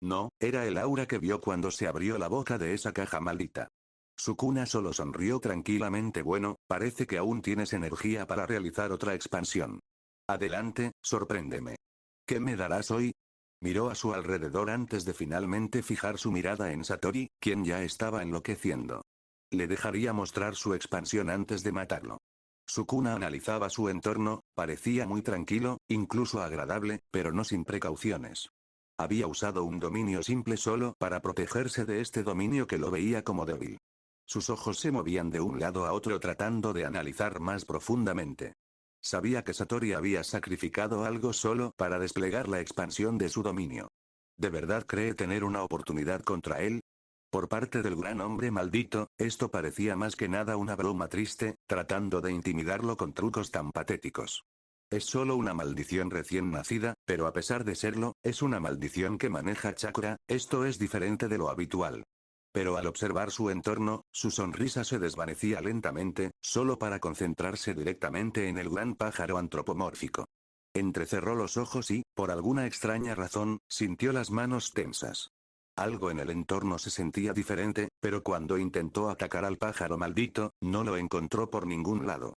No, era el aura que vio cuando se abrió la boca de esa caja maldita. Sukuna solo sonrió tranquilamente. Bueno, parece que aún tienes energía para realizar otra expansión. Adelante, sorpréndeme. ¿Qué me darás hoy? Miró a su alrededor antes de finalmente fijar su mirada en Satori, quien ya estaba enloqueciendo. Le dejaría mostrar su expansión antes de matarlo. Sukuna analizaba su entorno, parecía muy tranquilo, incluso agradable, pero no sin precauciones. Había usado un dominio simple solo para protegerse de este dominio que lo veía como débil. Sus ojos se movían de un lado a otro tratando de analizar más profundamente. Sabía que Satori había sacrificado algo solo para desplegar la expansión de su dominio. ¿De verdad cree tener una oportunidad contra él? Por parte del gran hombre maldito, esto parecía más que nada una broma triste, tratando de intimidarlo con trucos tan patéticos. Es solo una maldición recién nacida, pero a pesar de serlo, es una maldición que maneja chakra, esto es diferente de lo habitual. Pero al observar su entorno, su sonrisa se desvanecía lentamente, solo para concentrarse directamente en el gran pájaro antropomórfico. Entrecerró los ojos y, por alguna extraña razón, sintió las manos tensas. Algo en el entorno se sentía diferente, pero cuando intentó atacar al pájaro maldito, no lo encontró por ningún lado.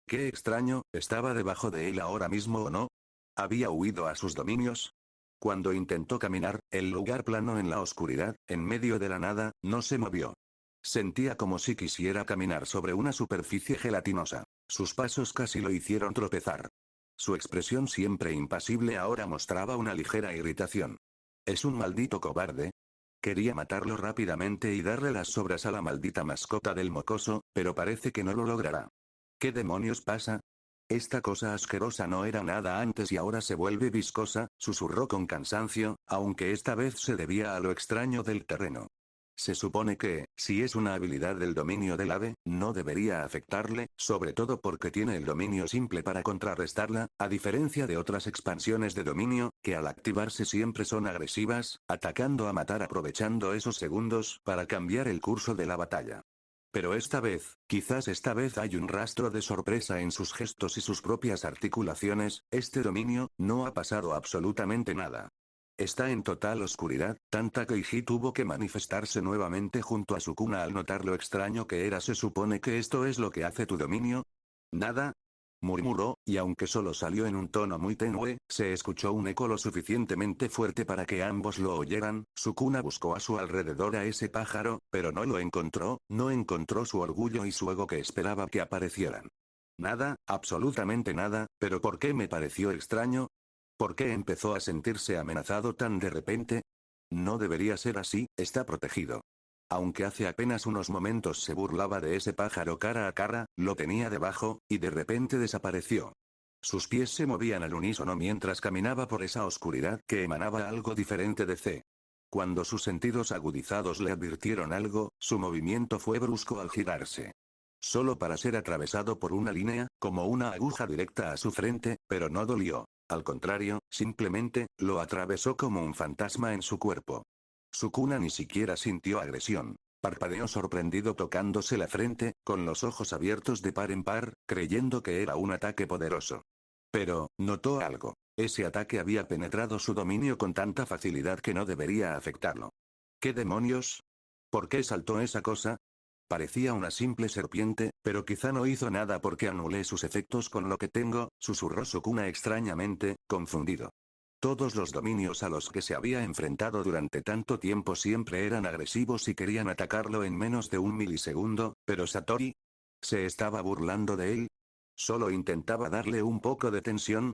Qué extraño, ¿estaba debajo de él ahora mismo o no? ¿Había huido a sus dominios? Cuando intentó caminar, el lugar plano en la oscuridad, en medio de la nada, no se movió. Sentía como si quisiera caminar sobre una superficie gelatinosa. Sus pasos casi lo hicieron tropezar. Su expresión siempre impasible ahora mostraba una ligera irritación. ¿Es un maldito cobarde? Quería matarlo rápidamente y darle las sobras a la maldita mascota del mocoso, pero parece que no lo logrará. ¿Qué demonios pasa? Esta cosa asquerosa no era nada antes y ahora se vuelve viscosa, susurró con cansancio, aunque esta vez se debía a lo extraño del terreno. Se supone que, si es una habilidad del dominio del ave, no debería afectarle, sobre todo porque tiene el dominio simple para contrarrestarla, a diferencia de otras expansiones de dominio, que al activarse siempre son agresivas, atacando a matar aprovechando esos segundos para cambiar el curso de la batalla. Pero esta vez, quizás esta vez hay un rastro de sorpresa en sus gestos y sus propias articulaciones, este dominio, no ha pasado absolutamente nada. Está en total oscuridad, tanta que Iji tuvo que manifestarse nuevamente junto a Sukuna al notar lo extraño que era. ¿Se supone que esto es lo que hace tu dominio? ¿Nada? Murmuró, y aunque solo salió en un tono muy tenue, se escuchó un eco lo suficientemente fuerte para que ambos lo oyeran. Sukuna buscó a su alrededor a ese pájaro, pero no lo encontró, no encontró su orgullo y su ego que esperaba que aparecieran. Nada, absolutamente nada, pero ¿por qué me pareció extraño? ¿Por qué empezó a sentirse amenazado tan de repente? No debería ser así, está protegido. Aunque hace apenas unos momentos se burlaba de ese pájaro cara a cara, lo tenía debajo, y de repente desapareció. Sus pies se movían al unísono mientras caminaba por esa oscuridad que emanaba algo diferente de C. Cuando sus sentidos agudizados le advirtieron algo, su movimiento fue brusco al girarse. Solo para ser atravesado por una línea, como una aguja directa a su frente, pero no dolió. Al contrario, simplemente, lo atravesó como un fantasma en su cuerpo. Sukuna ni siquiera sintió agresión. Parpadeó sorprendido tocándose la frente, con los ojos abiertos de par en par, creyendo que era un ataque poderoso. Pero, notó algo. Ese ataque había penetrado su dominio con tanta facilidad que no debería afectarlo. ¿Qué demonios? ¿Por qué saltó esa cosa? Parecía una simple serpiente, pero quizá no hizo nada porque anulé sus efectos con lo que tengo, susurró Sukuna extrañamente, confundido. Todos los dominios a los que se había enfrentado durante tanto tiempo siempre eran agresivos y querían atacarlo en menos de un milisegundo, pero Satori ¿se estaba burlando de él? ¿Solo intentaba darle un poco de tensión?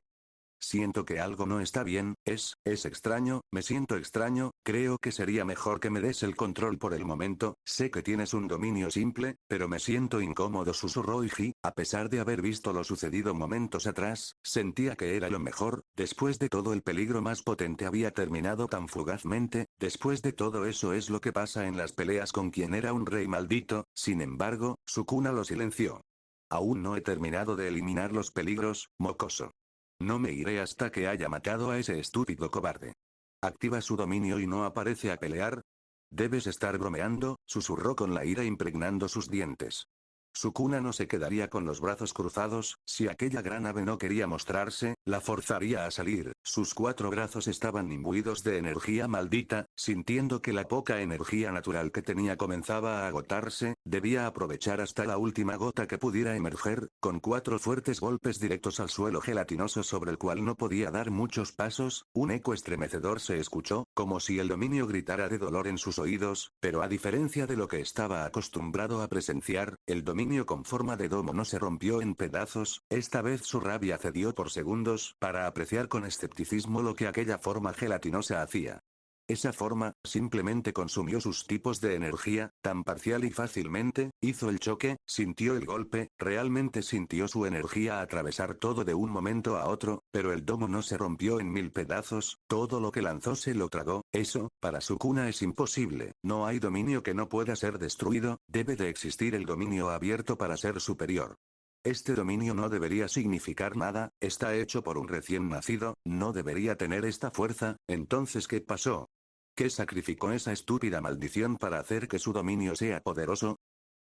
Siento que algo no está bien, es extraño, me siento extraño, creo que sería mejor que me des el control por el momento, sé que tienes un dominio simple, pero me siento incómodo, susurró Iji, a pesar de haber visto lo sucedido momentos atrás, sentía que era lo mejor, después de todo el peligro más potente había terminado tan fugazmente, después de todo eso es lo que pasa en las peleas con quien era un rey maldito, sin embargo, Sukuna lo silenció. Aún no he terminado de eliminar los peligros, mocoso. No me iré hasta que haya matado a ese estúpido cobarde. Activa su dominio y no aparece a pelear. Debes estar bromeando, susurró con la ira impregnando sus dientes. Sukuna no se quedaría con los brazos cruzados, si aquella gran ave no quería mostrarse, la forzaría a salir, sus 4 brazos estaban imbuidos de energía maldita, sintiendo que la poca energía natural que tenía comenzaba a agotarse, debía aprovechar hasta la última gota que pudiera emerger, con 4 fuertes golpes directos al suelo gelatinoso sobre el cual no podía dar muchos pasos, un eco estremecedor se escuchó, como si el dominio gritara de dolor en sus oídos, pero a diferencia de lo que estaba acostumbrado a presenciar, el dominio dominio con forma de domo no se rompió en pedazos, esta vez su rabia cedió por segundos, para apreciar con escepticismo lo que aquella forma gelatinosa hacía. Esa forma, simplemente consumió sus tipos de energía, tan parcial y fácilmente, hizo el choque, sintió el golpe, realmente sintió su energía atravesar todo de un momento a otro, pero el domo no se rompió en 1000 pedazos, todo lo que lanzó se lo tragó, eso, para Sukuna es imposible, no hay dominio que no pueda ser destruido, debe de existir el dominio abierto para ser superior. Este dominio no debería significar nada, está hecho por un recién nacido, no debería tener esta fuerza, entonces ¿qué pasó? ¿Qué sacrificó esa estúpida maldición para hacer que su dominio sea poderoso?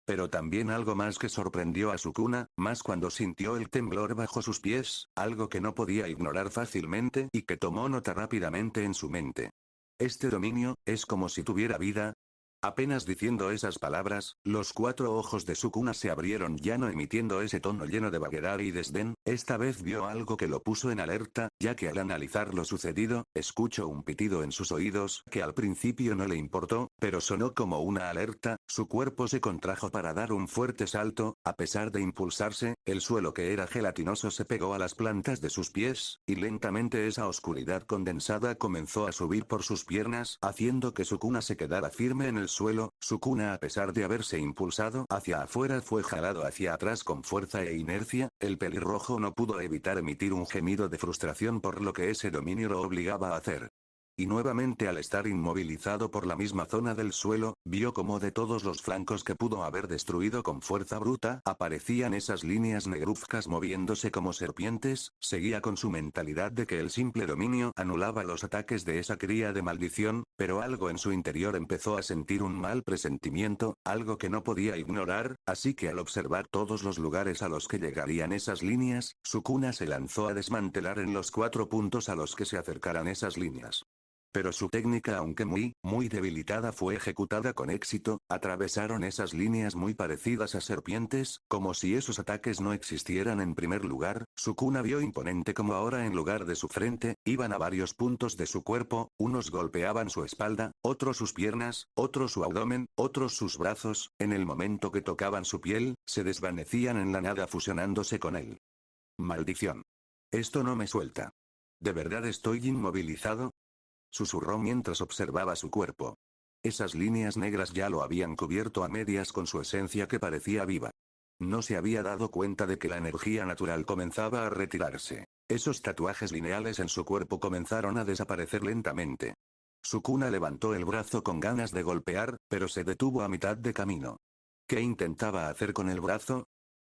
Pero también algo más que sorprendió a Sukuna, más cuando sintió el temblor bajo sus pies, algo que no podía ignorar fácilmente y que tomó nota rápidamente en su mente. Este dominio, es como si tuviera vida. Apenas diciendo esas palabras, los 4 ojos de Sukuna se abrieron ya no emitiendo ese tono lleno de vaguedad y desdén, esta vez vio algo que lo puso en alerta, ya que al analizar lo sucedido, escuchó un pitido en sus oídos que al principio no le importó, pero sonó como una alerta, su cuerpo se contrajo para dar un fuerte salto, a pesar de impulsarse, el suelo que era gelatinoso se pegó a las plantas de sus pies, y lentamente esa oscuridad condensada comenzó a subir por sus piernas, haciendo que Sukuna se quedara firme en el suelo. Sukuna, a pesar de haberse impulsado hacia afuera, fue jalado hacia atrás con fuerza e inercia, el pelirrojo no pudo evitar emitir un gemido de frustración por lo que ese dominio lo obligaba a hacer. Y nuevamente al estar inmovilizado por la misma zona del suelo, vio como de todos los flancos que pudo haber destruido con fuerza bruta, aparecían esas líneas negruzcas moviéndose como serpientes, seguía con su mentalidad de que el simple dominio anulaba los ataques de esa cría de maldición, pero algo en su interior empezó a sentir un mal presentimiento, algo que no podía ignorar, así que al observar todos los lugares a los que llegarían esas líneas, Sukuna se lanzó a desmantelar en los 4 puntos a los que se acercaran esas líneas. Pero su técnica, aunque muy debilitada, fue ejecutada con éxito, atravesaron esas líneas muy parecidas a serpientes, como si esos ataques no existieran. En primer lugar, Sukuna vio imponente como ahora en lugar de su frente, iban a varios puntos de su cuerpo, unos golpeaban su espalda, otros sus piernas, otros su abdomen, otros sus brazos, en el momento que tocaban su piel, se desvanecían en la nada fusionándose con él. Maldición. Esto no me suelta. ¿De verdad estoy inmovilizado? Susurró mientras observaba su cuerpo. Esas líneas negras ya lo habían cubierto a medias con su esencia que parecía viva. No se había dado cuenta de que la energía natural comenzaba a retirarse. Esos tatuajes lineales en su cuerpo comenzaron a desaparecer lentamente. Sukuna levantó el brazo con ganas de golpear, pero se detuvo a mitad de camino. ¿Qué intentaba hacer con el brazo?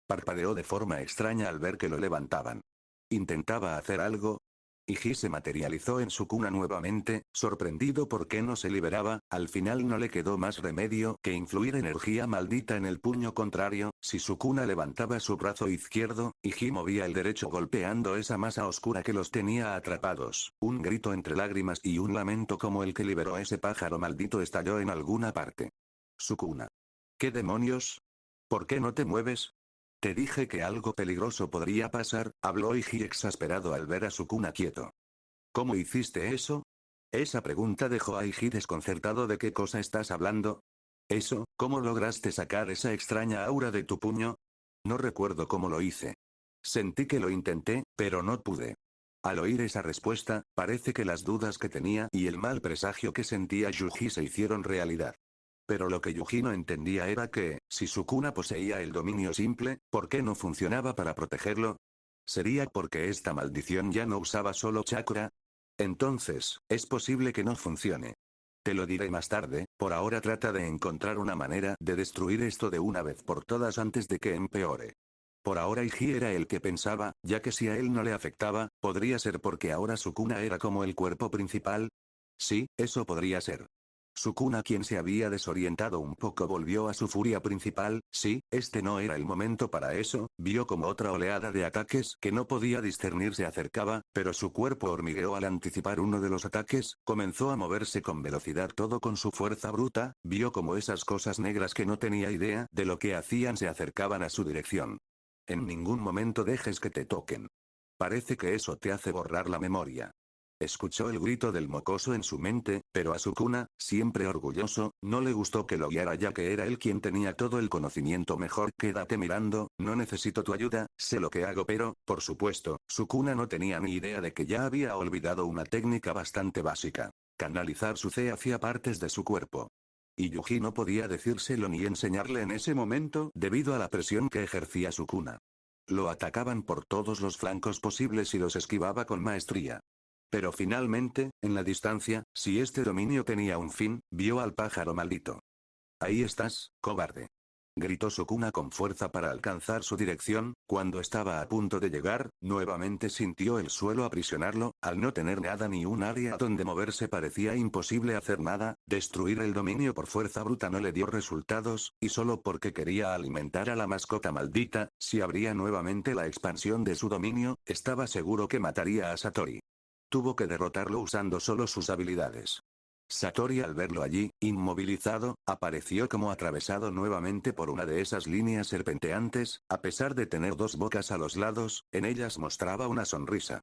Parpadeó de forma extraña al ver que lo levantaban. ¿Intentaba hacer algo? Iji se materializó en Sukuna nuevamente, sorprendido porque no se liberaba, al final no le quedó más remedio que influir energía maldita en el puño contrario, si Sukuna levantaba su brazo izquierdo, Iji movía el derecho golpeando esa masa oscura que los tenía atrapados. Un grito entre lágrimas y un lamento como el que liberó ese pájaro maldito estalló en alguna parte. Sukuna. ¿Qué demonios? ¿Por qué no te mueves? Te dije que algo peligroso podría pasar, habló Iji exasperado al ver a Sukuna quieto. ¿Cómo hiciste eso? Esa pregunta dejó a Iji desconcertado. ¿De qué cosa estás hablando? ¿Eso? ¿Cómo lograste sacar esa extraña aura de tu puño? No recuerdo cómo lo hice. Sentí que lo intenté, pero no pude. Al oír esa respuesta, parece que las dudas que tenía y el mal presagio que sentía Yuji se hicieron realidad. Pero lo que Yuji no entendía era que, si Sukuna poseía el dominio simple, ¿por qué no funcionaba para protegerlo? ¿Sería porque esta maldición ya no usaba solo chakra? Entonces, es posible que no funcione. Te lo diré más tarde, por ahora trata de encontrar una manera de destruir esto de una vez por todas antes de que empeore. Por ahora Iji era el que pensaba, ya que si a él no le afectaba, podría ser porque ahora Sukuna era como el cuerpo principal. Sí, eso podría ser. Sukuna, quien se había desorientado un poco, volvió a su furia principal. Sí, este no era el momento para eso, vio como otra oleada de ataques que no podía discernir se acercaba, pero su cuerpo hormigueó al anticipar uno de los ataques, comenzó a moverse con velocidad todo con su fuerza bruta, vio como esas cosas negras que no tenía idea de lo que hacían se acercaban a su dirección. En ningún momento dejes que te toquen. Parece que eso te hace borrar la memoria. Escuchó el grito del mocoso en su mente, pero a Sukuna, siempre orgulloso, no le gustó que lo guiara ya que era él quien tenía todo el conocimiento mejor. Quédate mirando, no necesito tu ayuda, sé lo que hago pero, por supuesto, Sukuna no tenía ni idea de que ya había olvidado una técnica bastante básica. Canalizar su Ze hacia partes de su cuerpo. Y Yuji no podía decírselo ni enseñarle en ese momento debido a la presión que ejercía Sukuna. Lo atacaban por todos los flancos posibles y los esquivaba con maestría. Pero finalmente, en la distancia, si este dominio tenía un fin, vio al pájaro maldito. Ahí estás, cobarde. Gritó Sukuna con fuerza para alcanzar su dirección. Cuando estaba a punto de llegar, nuevamente sintió el suelo aprisionarlo. Al no tener nada ni un área donde moverse parecía imposible hacer nada. Destruir el dominio por fuerza bruta no le dio resultados, y solo porque quería alimentar a la mascota maldita, si abría nuevamente la expansión de su dominio, estaba seguro que mataría a Satori. Tuvo que derrotarlo usando solo sus habilidades. Satori, al verlo allí, inmovilizado, apareció como atravesado nuevamente por una de esas líneas serpenteantes. A pesar de tener dos bocas a los lados, en ellas mostraba una sonrisa.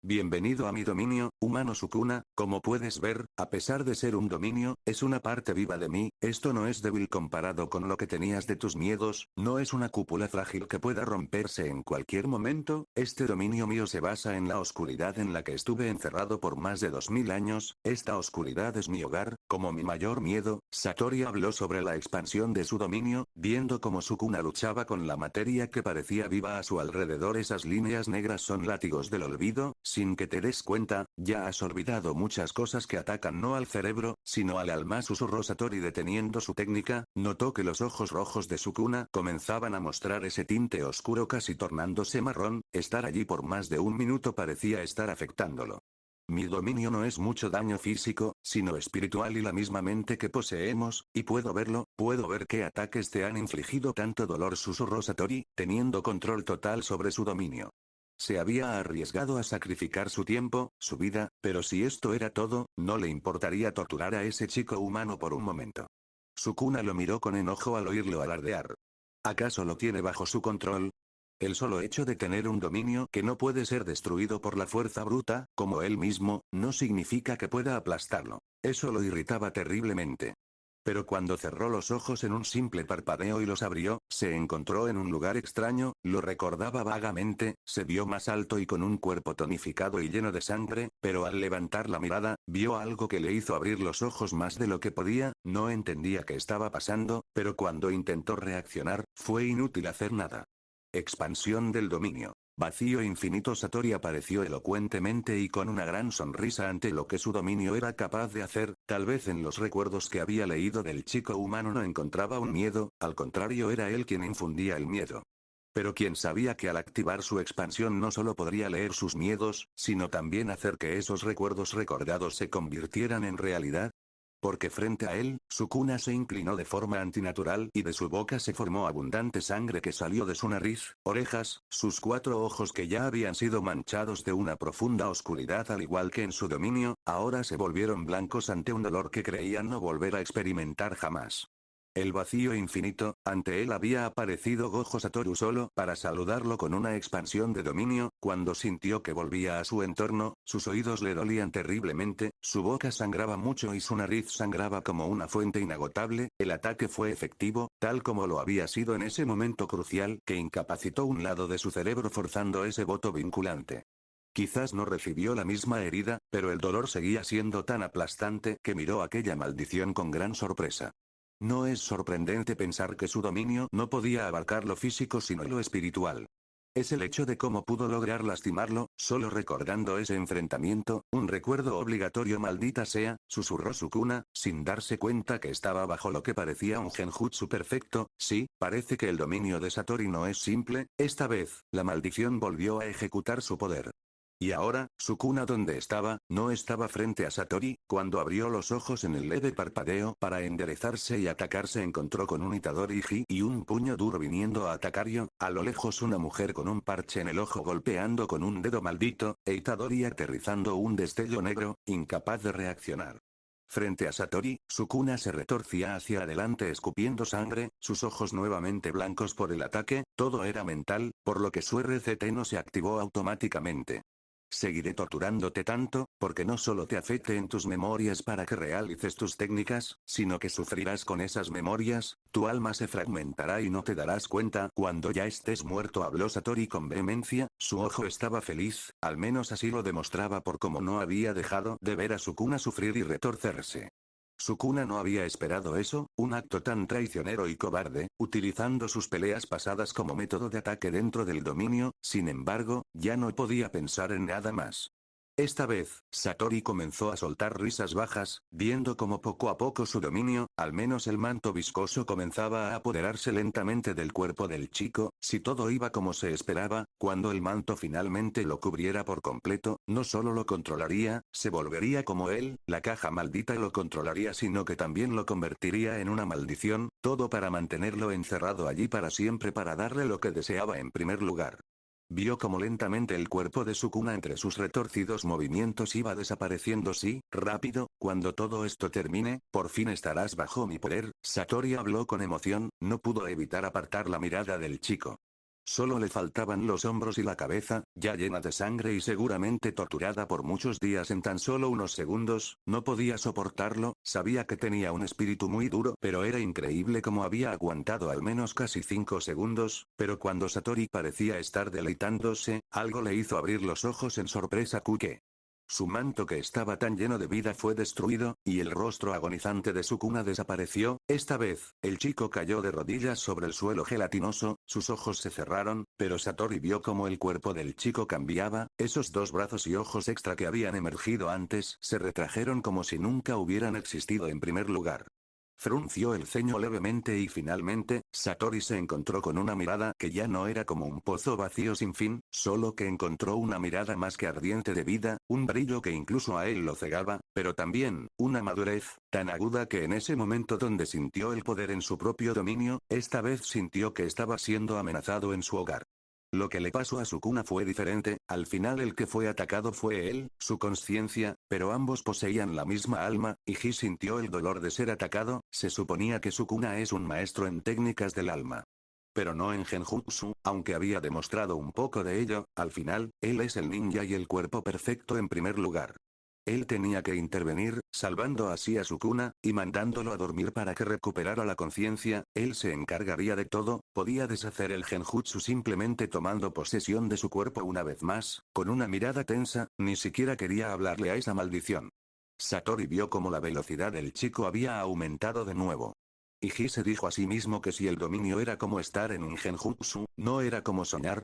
Bienvenido a mi dominio, humano Sukuna. Como puedes ver, a pesar de ser un dominio, es una parte viva de mí. Esto no es débil comparado con lo que tenías de tus miedos, no es una cúpula frágil que pueda romperse en cualquier momento. Este dominio mío se basa en la oscuridad en la que estuve encerrado por más de 2000 años. Esta oscuridad es mi hogar, como mi mayor miedo. Satori habló sobre la expansión de su dominio, viendo cómo Sukuna luchaba con la materia que parecía viva a su alrededor. Esas líneas negras son látigos del olvido. Sin que te des cuenta, ya has olvidado muchas cosas que atacan no al cerebro, sino al alma, susurró Satori deteniendo su técnica. Notó que los ojos rojos de Sukuna comenzaban a mostrar ese tinte oscuro casi tornándose marrón. Estar allí por más de un minuto parecía estar afectándolo. Mi dominio no es mucho daño físico, sino espiritual y la misma mente que poseemos, y puedo verlo, puedo ver qué ataques te han infligido tanto dolor, susurró Satori, teniendo control total sobre su dominio. Se había arriesgado a sacrificar su tiempo, su vida, pero si esto era todo, no le importaría torturar a ese chico humano por un momento. Sukuna lo miró con enojo al oírlo alardear. ¿Acaso lo tiene bajo su control? El solo hecho de tener un dominio que no puede ser destruido por la fuerza bruta, como él mismo, no significa que pueda aplastarlo. Eso lo irritaba terriblemente. Pero cuando cerró los ojos en un simple parpadeo y los abrió, se encontró en un lugar extraño, lo recordaba vagamente, se vio más alto y con un cuerpo tonificado y lleno de sangre, pero al levantar la mirada, vio algo que le hizo abrir los ojos más de lo que podía. No entendía qué estaba pasando, pero cuando intentó reaccionar, fue inútil hacer nada. Expansión del dominio. Vacío infinito. Satori apareció elocuentemente y con una gran sonrisa ante lo que su dominio era capaz de hacer. Tal vez en los recuerdos que había leído del chico humano no encontraba un miedo, al contrario era él quien infundía el miedo. Pero quién sabía que al activar su expansión no solo podría leer sus miedos, sino también hacer que esos recuerdos recordados se convirtieran en realidad. Porque frente a él, Sukuna se inclinó de forma antinatural y de su boca se formó abundante sangre que salió de su nariz, orejas, sus 4 ojos que ya habían sido manchados de una profunda oscuridad al igual que en su dominio, ahora se volvieron blancos ante un dolor que creían no volver a experimentar jamás. El vacío infinito, ante él había aparecido Gojo Satoru solo para saludarlo con una expansión de dominio. Cuando sintió que volvía a su entorno, sus oídos le dolían terriblemente, su boca sangraba mucho y su nariz sangraba como una fuente inagotable. El ataque fue efectivo, tal como lo había sido en ese momento crucial, que incapacitó un lado de su cerebro forzando ese voto vinculante. Quizás no recibió la misma herida, pero el dolor seguía siendo tan aplastante que miró aquella maldición con gran sorpresa. No es sorprendente pensar que su dominio no podía abarcar lo físico sino lo espiritual. Es el hecho de cómo pudo lograr lastimarlo, solo recordando ese enfrentamiento, un recuerdo obligatorio. Maldita sea, susurró Sukuna, sin darse cuenta que estaba bajo lo que parecía un genjutsu perfecto. Sí, parece que el dominio de Satori no es simple. Esta vez, la maldición volvió a ejecutar su poder. Y ahora, Sukuna donde estaba, no estaba frente a Satori. Cuando abrió los ojos en el leve parpadeo para enderezarse y atacar se encontró con un Itadori-ji y un puño duro viniendo a atacarlo. A lo lejos una mujer con un parche en el ojo golpeando con un dedo maldito, e Itadori aterrizando un destello negro, incapaz de reaccionar. Frente a Satori, Sukuna se retorcía hacia adelante escupiendo sangre, sus ojos nuevamente blancos por el ataque. Todo era mental, por lo que su RCT no se activó automáticamente. Seguiré torturándote tanto, porque no solo te afecte en tus memorias para que realices tus técnicas, sino que sufrirás con esas memorias, tu alma se fragmentará y no te darás cuenta cuando ya estés muerto, habló Satori con vehemencia, su ojo estaba feliz, al menos así lo demostraba por cómo no había dejado de ver a Sukuna sufrir y retorcerse. Sukuna no había esperado eso, un acto tan traicionero y cobarde, utilizando sus peleas pasadas como método de ataque dentro del dominio, sin embargo, ya no podía pensar en nada más. Esta vez, Satori comenzó a soltar risas bajas, viendo como poco a poco su dominio, al menos el manto viscoso comenzaba a apoderarse lentamente del cuerpo del chico, si todo iba como se esperaba, cuando el manto finalmente lo cubriera por completo, no solo lo controlaría, se volvería como él, la caja maldita lo controlaría sino que también lo convertiría en una maldición, todo para mantenerlo encerrado allí para siempre para darle lo que deseaba en primer lugar. Vio como lentamente el cuerpo de Sukuna entre sus retorcidos movimientos iba desapareciendo. Sí, rápido, cuando todo esto termine, por fin estarás bajo mi poder, Satori habló con emoción, no pudo evitar apartar la mirada del chico. Solo le faltaban los hombros y la cabeza, ya llena de sangre y seguramente torturada por muchos días en tan solo unos segundos, no podía soportarlo, sabía que tenía un espíritu muy duro, pero era increíble cómo había aguantado al menos casi 5 segundos, pero cuando Satori parecía estar deleitándose, algo le hizo abrir los ojos en sorpresa. Kuke. Su manto que estaba tan lleno de vida fue destruido, y el rostro agonizante de Sukuna desapareció, esta vez, el chico cayó de rodillas sobre el suelo gelatinoso, sus ojos se cerraron, pero Satori vio cómo el cuerpo del chico cambiaba, esos dos brazos y ojos extra que habían emergido antes se retrajeron como si nunca hubieran existido en primer lugar. Frunció el ceño levemente y finalmente, Satori se encontró con una mirada que ya no era como un pozo vacío sin fin, solo que encontró una mirada más que ardiente de vida, un brillo que incluso a él lo cegaba, pero también, una madurez, tan aguda que en ese momento donde sintió el poder en su propio dominio, esta vez sintió que estaba siendo amenazado en su hogar. Lo que le pasó a Sukuna fue diferente, al final el que fue atacado fue él, su conciencia, pero ambos poseían la misma alma, y Ji sintió el dolor de ser atacado, se suponía que Sukuna es un maestro en técnicas del alma. Pero no en genjutsu, aunque había demostrado un poco de ello, al final, él es el ninja y el cuerpo perfecto en primer lugar. Él tenía que intervenir, salvando así a Sukuna, y mandándolo a dormir para que recuperara la conciencia, él se encargaría de todo, podía deshacer el genjutsu simplemente tomando posesión de su cuerpo una vez más, con una mirada tensa, ni siquiera quería hablarle a esa maldición. Satori vio como la velocidad del chico había aumentado de nuevo. Y Ji se dijo a sí mismo que si el dominio era como estar en un genjutsu, no era como soñar.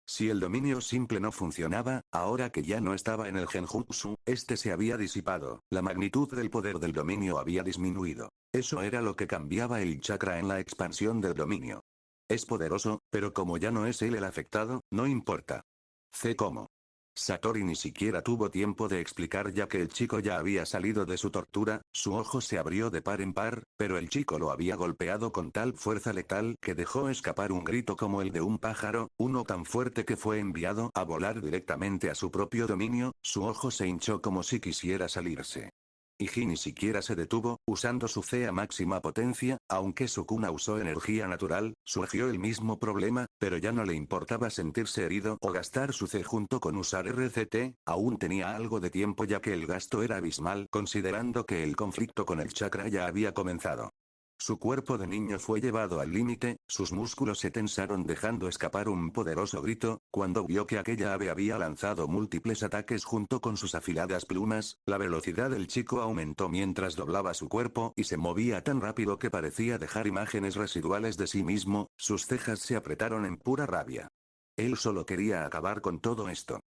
Si el dominio simple no funcionaba, ahora que ya no estaba en el genjutsu, este se había disipado, la magnitud del poder del dominio había disminuido. Eso era lo que cambiaba el chakra en la expansión del dominio. Es poderoso, pero como ya no es él el afectado, no importa. Sé cómo. Satori ni siquiera tuvo tiempo de explicar ya que el chico ya había salido de su tortura, su ojo se abrió de par en par, pero el chico lo había golpeado con tal fuerza letal que dejó escapar un grito como el de un pájaro, uno tan fuerte que fue enviado a volar directamente a su propio dominio, su ojo se hinchó como si quisiera salirse. Y Ji ni siquiera se detuvo, usando su C a máxima potencia, aunque Sukuna usó energía natural, surgió el mismo problema, pero ya no le importaba sentirse herido o gastar su C junto con usar RCT, aún tenía algo de tiempo ya que el gasto era abismal considerando que el conflicto con el chakra ya había comenzado. Su cuerpo de niño fue llevado al límite, sus músculos se tensaron dejando escapar un poderoso grito, cuando vio que aquella ave había lanzado múltiples ataques junto con sus afiladas plumas, la velocidad del chico aumentó mientras doblaba su cuerpo y se movía tan rápido que parecía dejar imágenes residuales de sí mismo, sus cejas se apretaron en pura rabia. Él solo quería acabar con todo esto.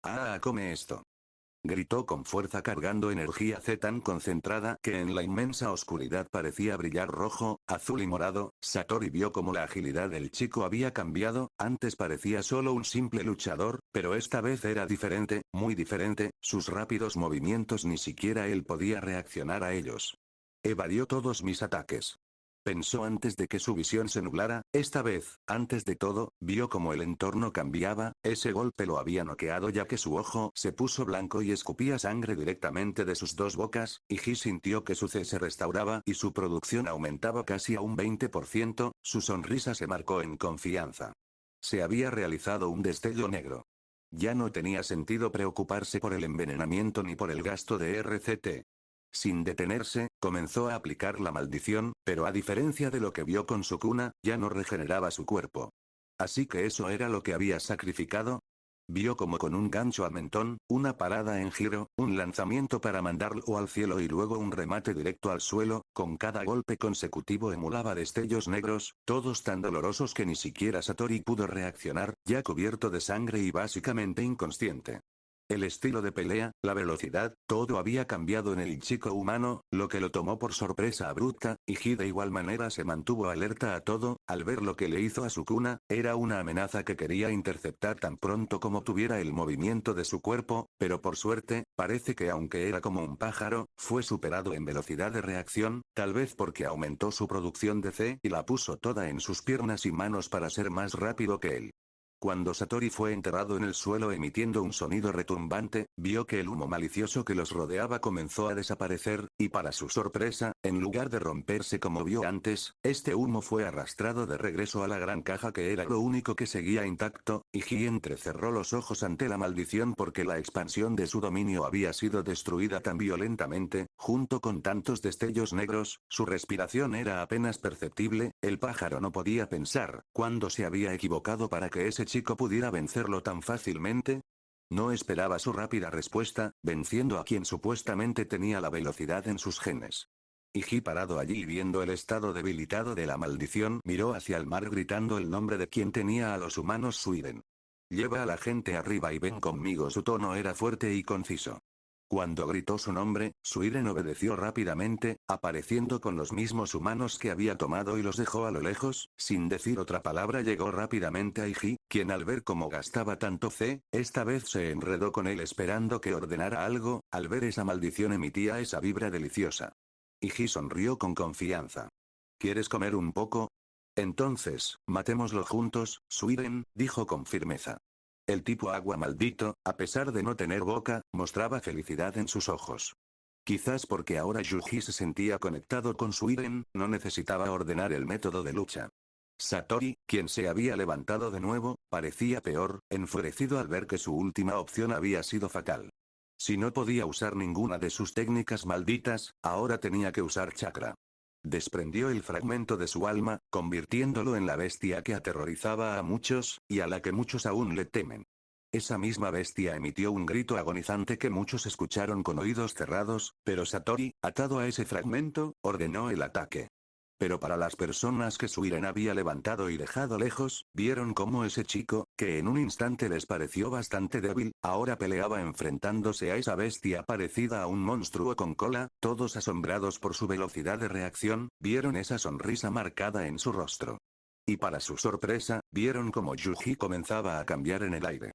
¡Ah, come esto! Gritó con fuerza cargando energía C tan concentrada que en la inmensa oscuridad parecía brillar rojo, azul y morado. Satori vio como la agilidad del chico había cambiado, antes parecía solo un simple luchador, pero esta vez era diferente, muy diferente, sus rápidos movimientos ni siquiera él podía reaccionar a ellos. Evadió todos mis ataques. Pensó antes de que su visión se nublara, esta vez, antes de todo, vio como el entorno cambiaba, ese golpe lo había noqueado ya que su ojo se puso blanco y escupía sangre directamente de sus dos bocas, y Ji sintió que su C se restauraba y su producción aumentaba casi a un 20%, su sonrisa se marcó en confianza. Se había realizado un destello negro. Ya no tenía sentido preocuparse por el envenenamiento ni por el gasto de RCT. Sin detenerse, comenzó a aplicar la maldición, pero a diferencia de lo que vio con Sukuna, ya no regeneraba su cuerpo. Así que eso era lo que había sacrificado. Vio como con un gancho al mentón, una parada en giro, un lanzamiento para mandarlo al cielo y luego un remate directo al suelo, con cada golpe consecutivo emulaba destellos negros, todos tan dolorosos que ni siquiera Satori pudo reaccionar, ya cubierto de sangre y básicamente inconsciente. El estilo de pelea, la velocidad, todo había cambiado en el chico humano, lo que lo tomó por sorpresa abrupta, y Ji de igual manera se mantuvo alerta a todo, al ver lo que le hizo a Sukuna, era una amenaza que quería interceptar tan pronto como tuviera el movimiento de su cuerpo, pero por suerte, parece que aunque era como un pájaro, fue superado en velocidad de reacción, tal vez porque aumentó su producción de C y la puso toda en sus piernas y manos para ser más rápido que él. Cuando Satori fue enterrado en el suelo emitiendo un sonido retumbante, vio que el humo malicioso que los rodeaba comenzó a desaparecer, y para su sorpresa, en lugar de romperse como vio antes, este humo fue arrastrado de regreso a la gran caja que era lo único que seguía intacto, y Ji entrecerró los ojos ante la maldición porque la expansión de su dominio había sido destruida tan violentamente, junto con tantos destellos negros, su respiración era apenas perceptible, el pájaro no podía pensar, cuándo se había equivocado para que ese chico pudiera vencerlo tan fácilmente. No esperaba su rápida respuesta, venciendo a quien supuestamente tenía la velocidad en sus genes. Y Ji parado allí viendo el estado debilitado de la maldición miró hacia el mar gritando el nombre de quien tenía a los humanos Suiden. Lleva a la gente arriba y ven conmigo. Su tono era fuerte y conciso. Cuando gritó su nombre, Suiden obedeció rápidamente, apareciendo con los mismos humanos que había tomado y los dejó a lo lejos, sin decir otra palabra llegó rápidamente a Iji, quien al ver cómo gastaba tanto C, esta vez se enredó con él esperando que ordenara algo, al ver esa maldición emitía esa vibra deliciosa. Iji sonrió con confianza. ¿Quieres comer un poco? Entonces, matémoslo juntos, Suiden, dijo con firmeza. El tipo agua maldito, a pesar de no tener boca, mostraba felicidad en sus ojos. Quizás porque ahora Yuji se sentía conectado con Suiden, no necesitaba ordenar el método de lucha. Satori, quien se había levantado de nuevo, parecía peor, enfurecido al ver que su última opción había sido fatal. Si no podía usar ninguna de sus técnicas malditas, ahora tenía que usar chakra. Desprendió el fragmento de su alma, convirtiéndolo en la bestia que aterrorizaba a muchos, y a la que muchos aún le temen. Esa misma bestia emitió un grito agonizante que muchos escucharon con oídos cerrados, pero Satori, atado a ese fragmento, ordenó el ataque. Pero para las personas que Suiden había levantado y dejado lejos, vieron cómo ese chico, que en un instante les pareció bastante débil, ahora peleaba enfrentándose a esa bestia parecida a un monstruo con cola, todos asombrados por su velocidad de reacción, vieron esa sonrisa marcada en su rostro. Y para su sorpresa, vieron cómo Yuji comenzaba a cambiar en el aire.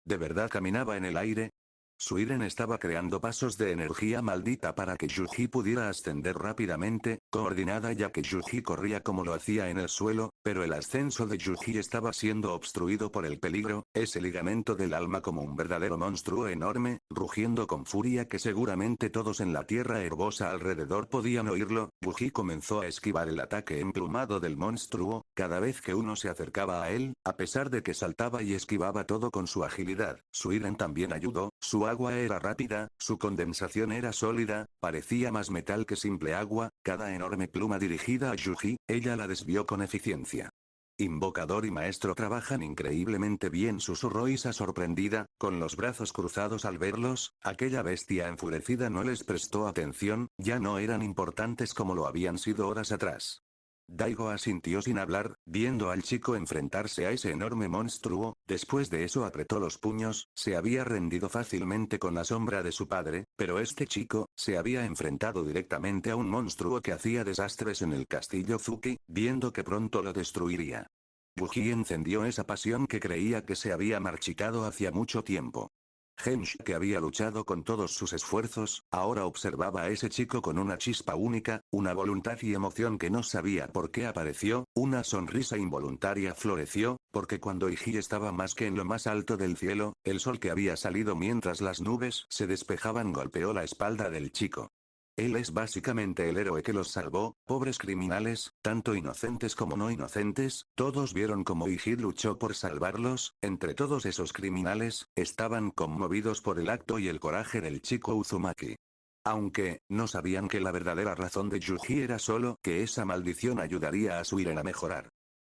¿De verdad caminaba en el aire? Suiden estaba creando pasos de energía maldita para que Yuji pudiera ascender rápidamente, coordinada ya que Yuji corría como lo hacía en el suelo, pero el ascenso de Yuji estaba siendo obstruido por el peligro, ese ligamento del alma como un verdadero monstruo enorme, rugiendo con furia que seguramente todos en la tierra herbosa alrededor podían oírlo. Yuji comenzó a esquivar el ataque emplumado del monstruo, cada vez que uno se acercaba a él, a pesar de que saltaba y esquivaba todo con su agilidad. Suiden también ayudó, su agua era rápida, su condensación era sólida, parecía más metal que simple agua, cada enorme pluma dirigida a Yuji, ella la desvió con eficiencia. Invocador y maestro trabajan increíblemente bien, susurró Isa sorprendida, con los brazos cruzados al verlos, aquella bestia enfurecida no les prestó atención, ya no eran importantes como lo habían sido horas atrás. Daigo asintió sin hablar, viendo al chico enfrentarse a ese enorme monstruo, después de eso apretó los puños, se había rendido fácilmente con la sombra de su padre, pero este chico, se había enfrentado directamente a un monstruo que hacía desastres en el castillo Fuki, viendo que pronto lo destruiría. Yuji encendió esa pasión que creía que se había marchitado hacía mucho tiempo. Gensh, que había luchado con todos sus esfuerzos, ahora observaba a ese chico con una chispa única, una voluntad y emoción que no sabía por qué apareció, una sonrisa involuntaria floreció, porque cuando Iji estaba más que en lo más alto del cielo, el sol que había salido mientras las nubes se despejaban golpeó la espalda del chico. Él es básicamente el héroe que los salvó, pobres criminales, tanto inocentes como no inocentes, todos vieron cómo Iji luchó por salvarlos, entre todos esos criminales, estaban conmovidos por el acto y el coraje del chico Uzumaki. Aunque, no sabían que la verdadera razón de Yuji era solo que esa maldición ayudaría a Suiren a mejorar.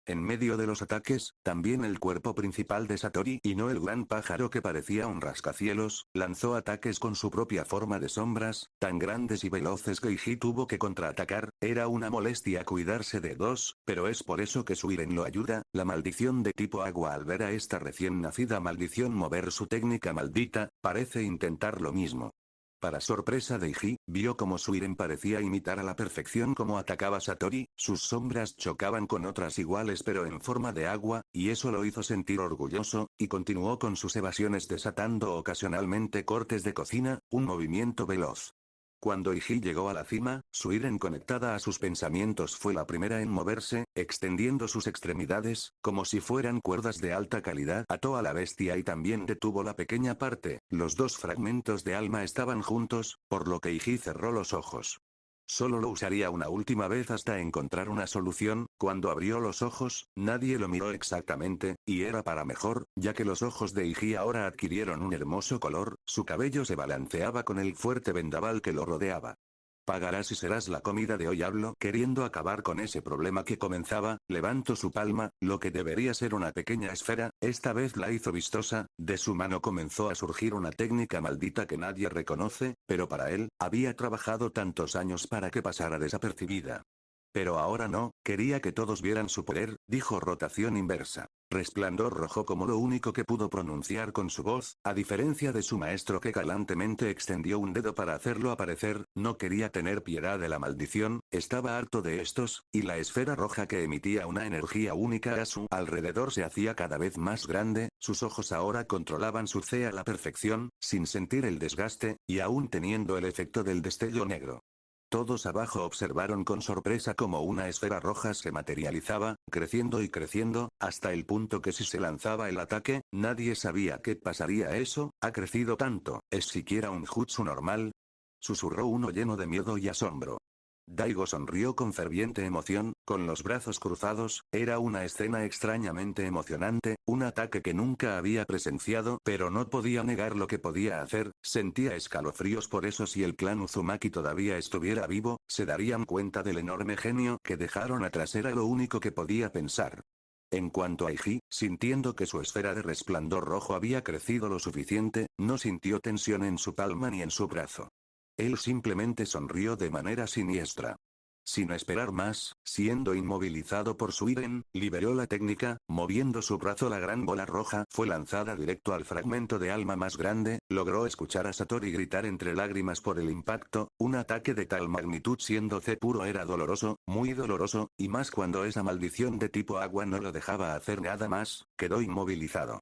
En medio de los ataques, también el cuerpo principal de Satori y no el gran pájaro que parecía un rascacielos, lanzó ataques con su propia forma de sombras, tan grandes y veloces que Iji tuvo que contraatacar, era una molestia cuidarse de dos, pero es por eso que Suiren lo ayuda, la maldición de tipo agua al ver a esta recién nacida maldición mover su técnica maldita, parece intentar lo mismo. Para sorpresa de Iji, vio como Suiren parecía imitar a la perfección cómo atacaba Satori, sus sombras chocaban con otras iguales pero en forma de agua, y eso lo hizo sentir orgulloso, y continuó con sus evasiones desatando ocasionalmente cortes de cocina, un movimiento veloz. Cuando Iji llegó a la cima, Suiren conectada a sus pensamientos fue la primera en moverse, extendiendo sus extremidades, como si fueran cuerdas de alta calidad, ató a la bestia y también detuvo la pequeña parte, los dos fragmentos de alma estaban juntos, por lo que Iji cerró los ojos. Solo lo usaría una última vez hasta encontrar una solución, cuando abrió los ojos, nadie lo miró exactamente, y era para mejor, ya que los ojos de Iji ahora adquirieron un hermoso color, su cabello se balanceaba con el fuerte vendaval que lo rodeaba. Pagarás y serás la comida de hoy. Habló queriendo acabar con ese problema que comenzaba, levantó su palma, lo que debería ser una pequeña esfera, esta vez la hizo vistosa, de su mano comenzó a surgir una técnica maldita que nadie reconoce, pero para él, había trabajado tantos años para que pasara desapercibida. Pero ahora no, quería que todos vieran su poder, dijo rotación inversa. Resplandor rojo como lo único que pudo pronunciar con su voz, a diferencia de su maestro que galantemente extendió un dedo para hacerlo aparecer, no quería tener piedad de la maldición, estaba harto de estos, y la esfera roja que emitía una energía única a su alrededor se hacía cada vez más grande, sus ojos ahora controlaban su C a la perfección, sin sentir el desgaste, y aún teniendo el efecto del destello negro. Todos abajo observaron con sorpresa cómo una esfera roja se materializaba, creciendo y creciendo, hasta el punto que si se lanzaba el ataque, nadie sabía qué pasaría. Eso, ha crecido tanto, ¿es siquiera un jutsu normal? Susurró uno lleno de miedo y asombro. Daigo sonrió con ferviente emoción, con los brazos cruzados, era una escena extrañamente emocionante, un ataque que nunca había presenciado, pero no podía negar lo que podía hacer, sentía escalofríos por eso si el clan Uzumaki todavía estuviera vivo, se darían cuenta del enorme genio que dejaron atrás era lo único que podía pensar. En cuanto a Iji, sintiendo que su esfera de resplandor rojo había crecido lo suficiente, no sintió tensión en su palma ni en su brazo. Él simplemente sonrió de manera siniestra. Sin esperar más, siendo inmovilizado por Suiren, liberó la técnica, moviendo su brazo la gran bola roja fue lanzada directo al fragmento de alma más grande, logró escuchar a Satori gritar entre lágrimas por el impacto, un ataque de tal magnitud siendo C puro era doloroso, muy doloroso, y más cuando esa maldición de tipo agua no lo dejaba hacer nada más, quedó inmovilizado.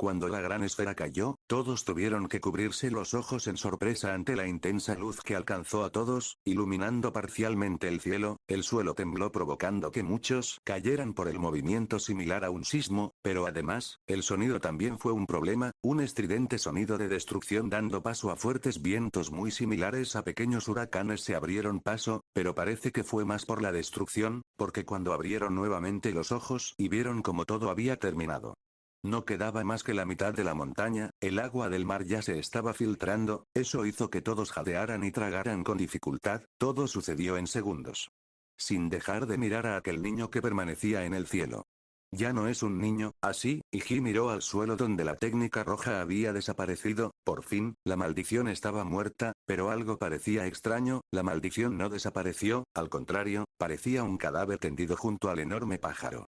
Cuando la gran esfera cayó, todos tuvieron que cubrirse los ojos en sorpresa ante la intensa luz que alcanzó a todos, iluminando parcialmente el cielo, el suelo tembló provocando que muchos cayeran por el movimiento similar a un sismo, pero además, el sonido también fue un problema, un estridente sonido de destrucción dando paso a fuertes vientos muy similares a pequeños huracanes se abrieron paso, pero parece que fue más por la destrucción, porque cuando abrieron nuevamente los ojos y vieron como todo había terminado. No quedaba más que la mitad de la montaña, el agua del mar ya se estaba filtrando, eso hizo que todos jadearan y tragaran con dificultad, todo sucedió en segundos. Sin dejar de mirar a aquel niño que permanecía en el cielo. Ya no es un niño, así, Iji miró al suelo donde la técnica roja había desaparecido, por fin, la maldición estaba muerta, pero algo parecía extraño, la maldición no desapareció, al contrario, parecía un cadáver tendido junto al enorme pájaro.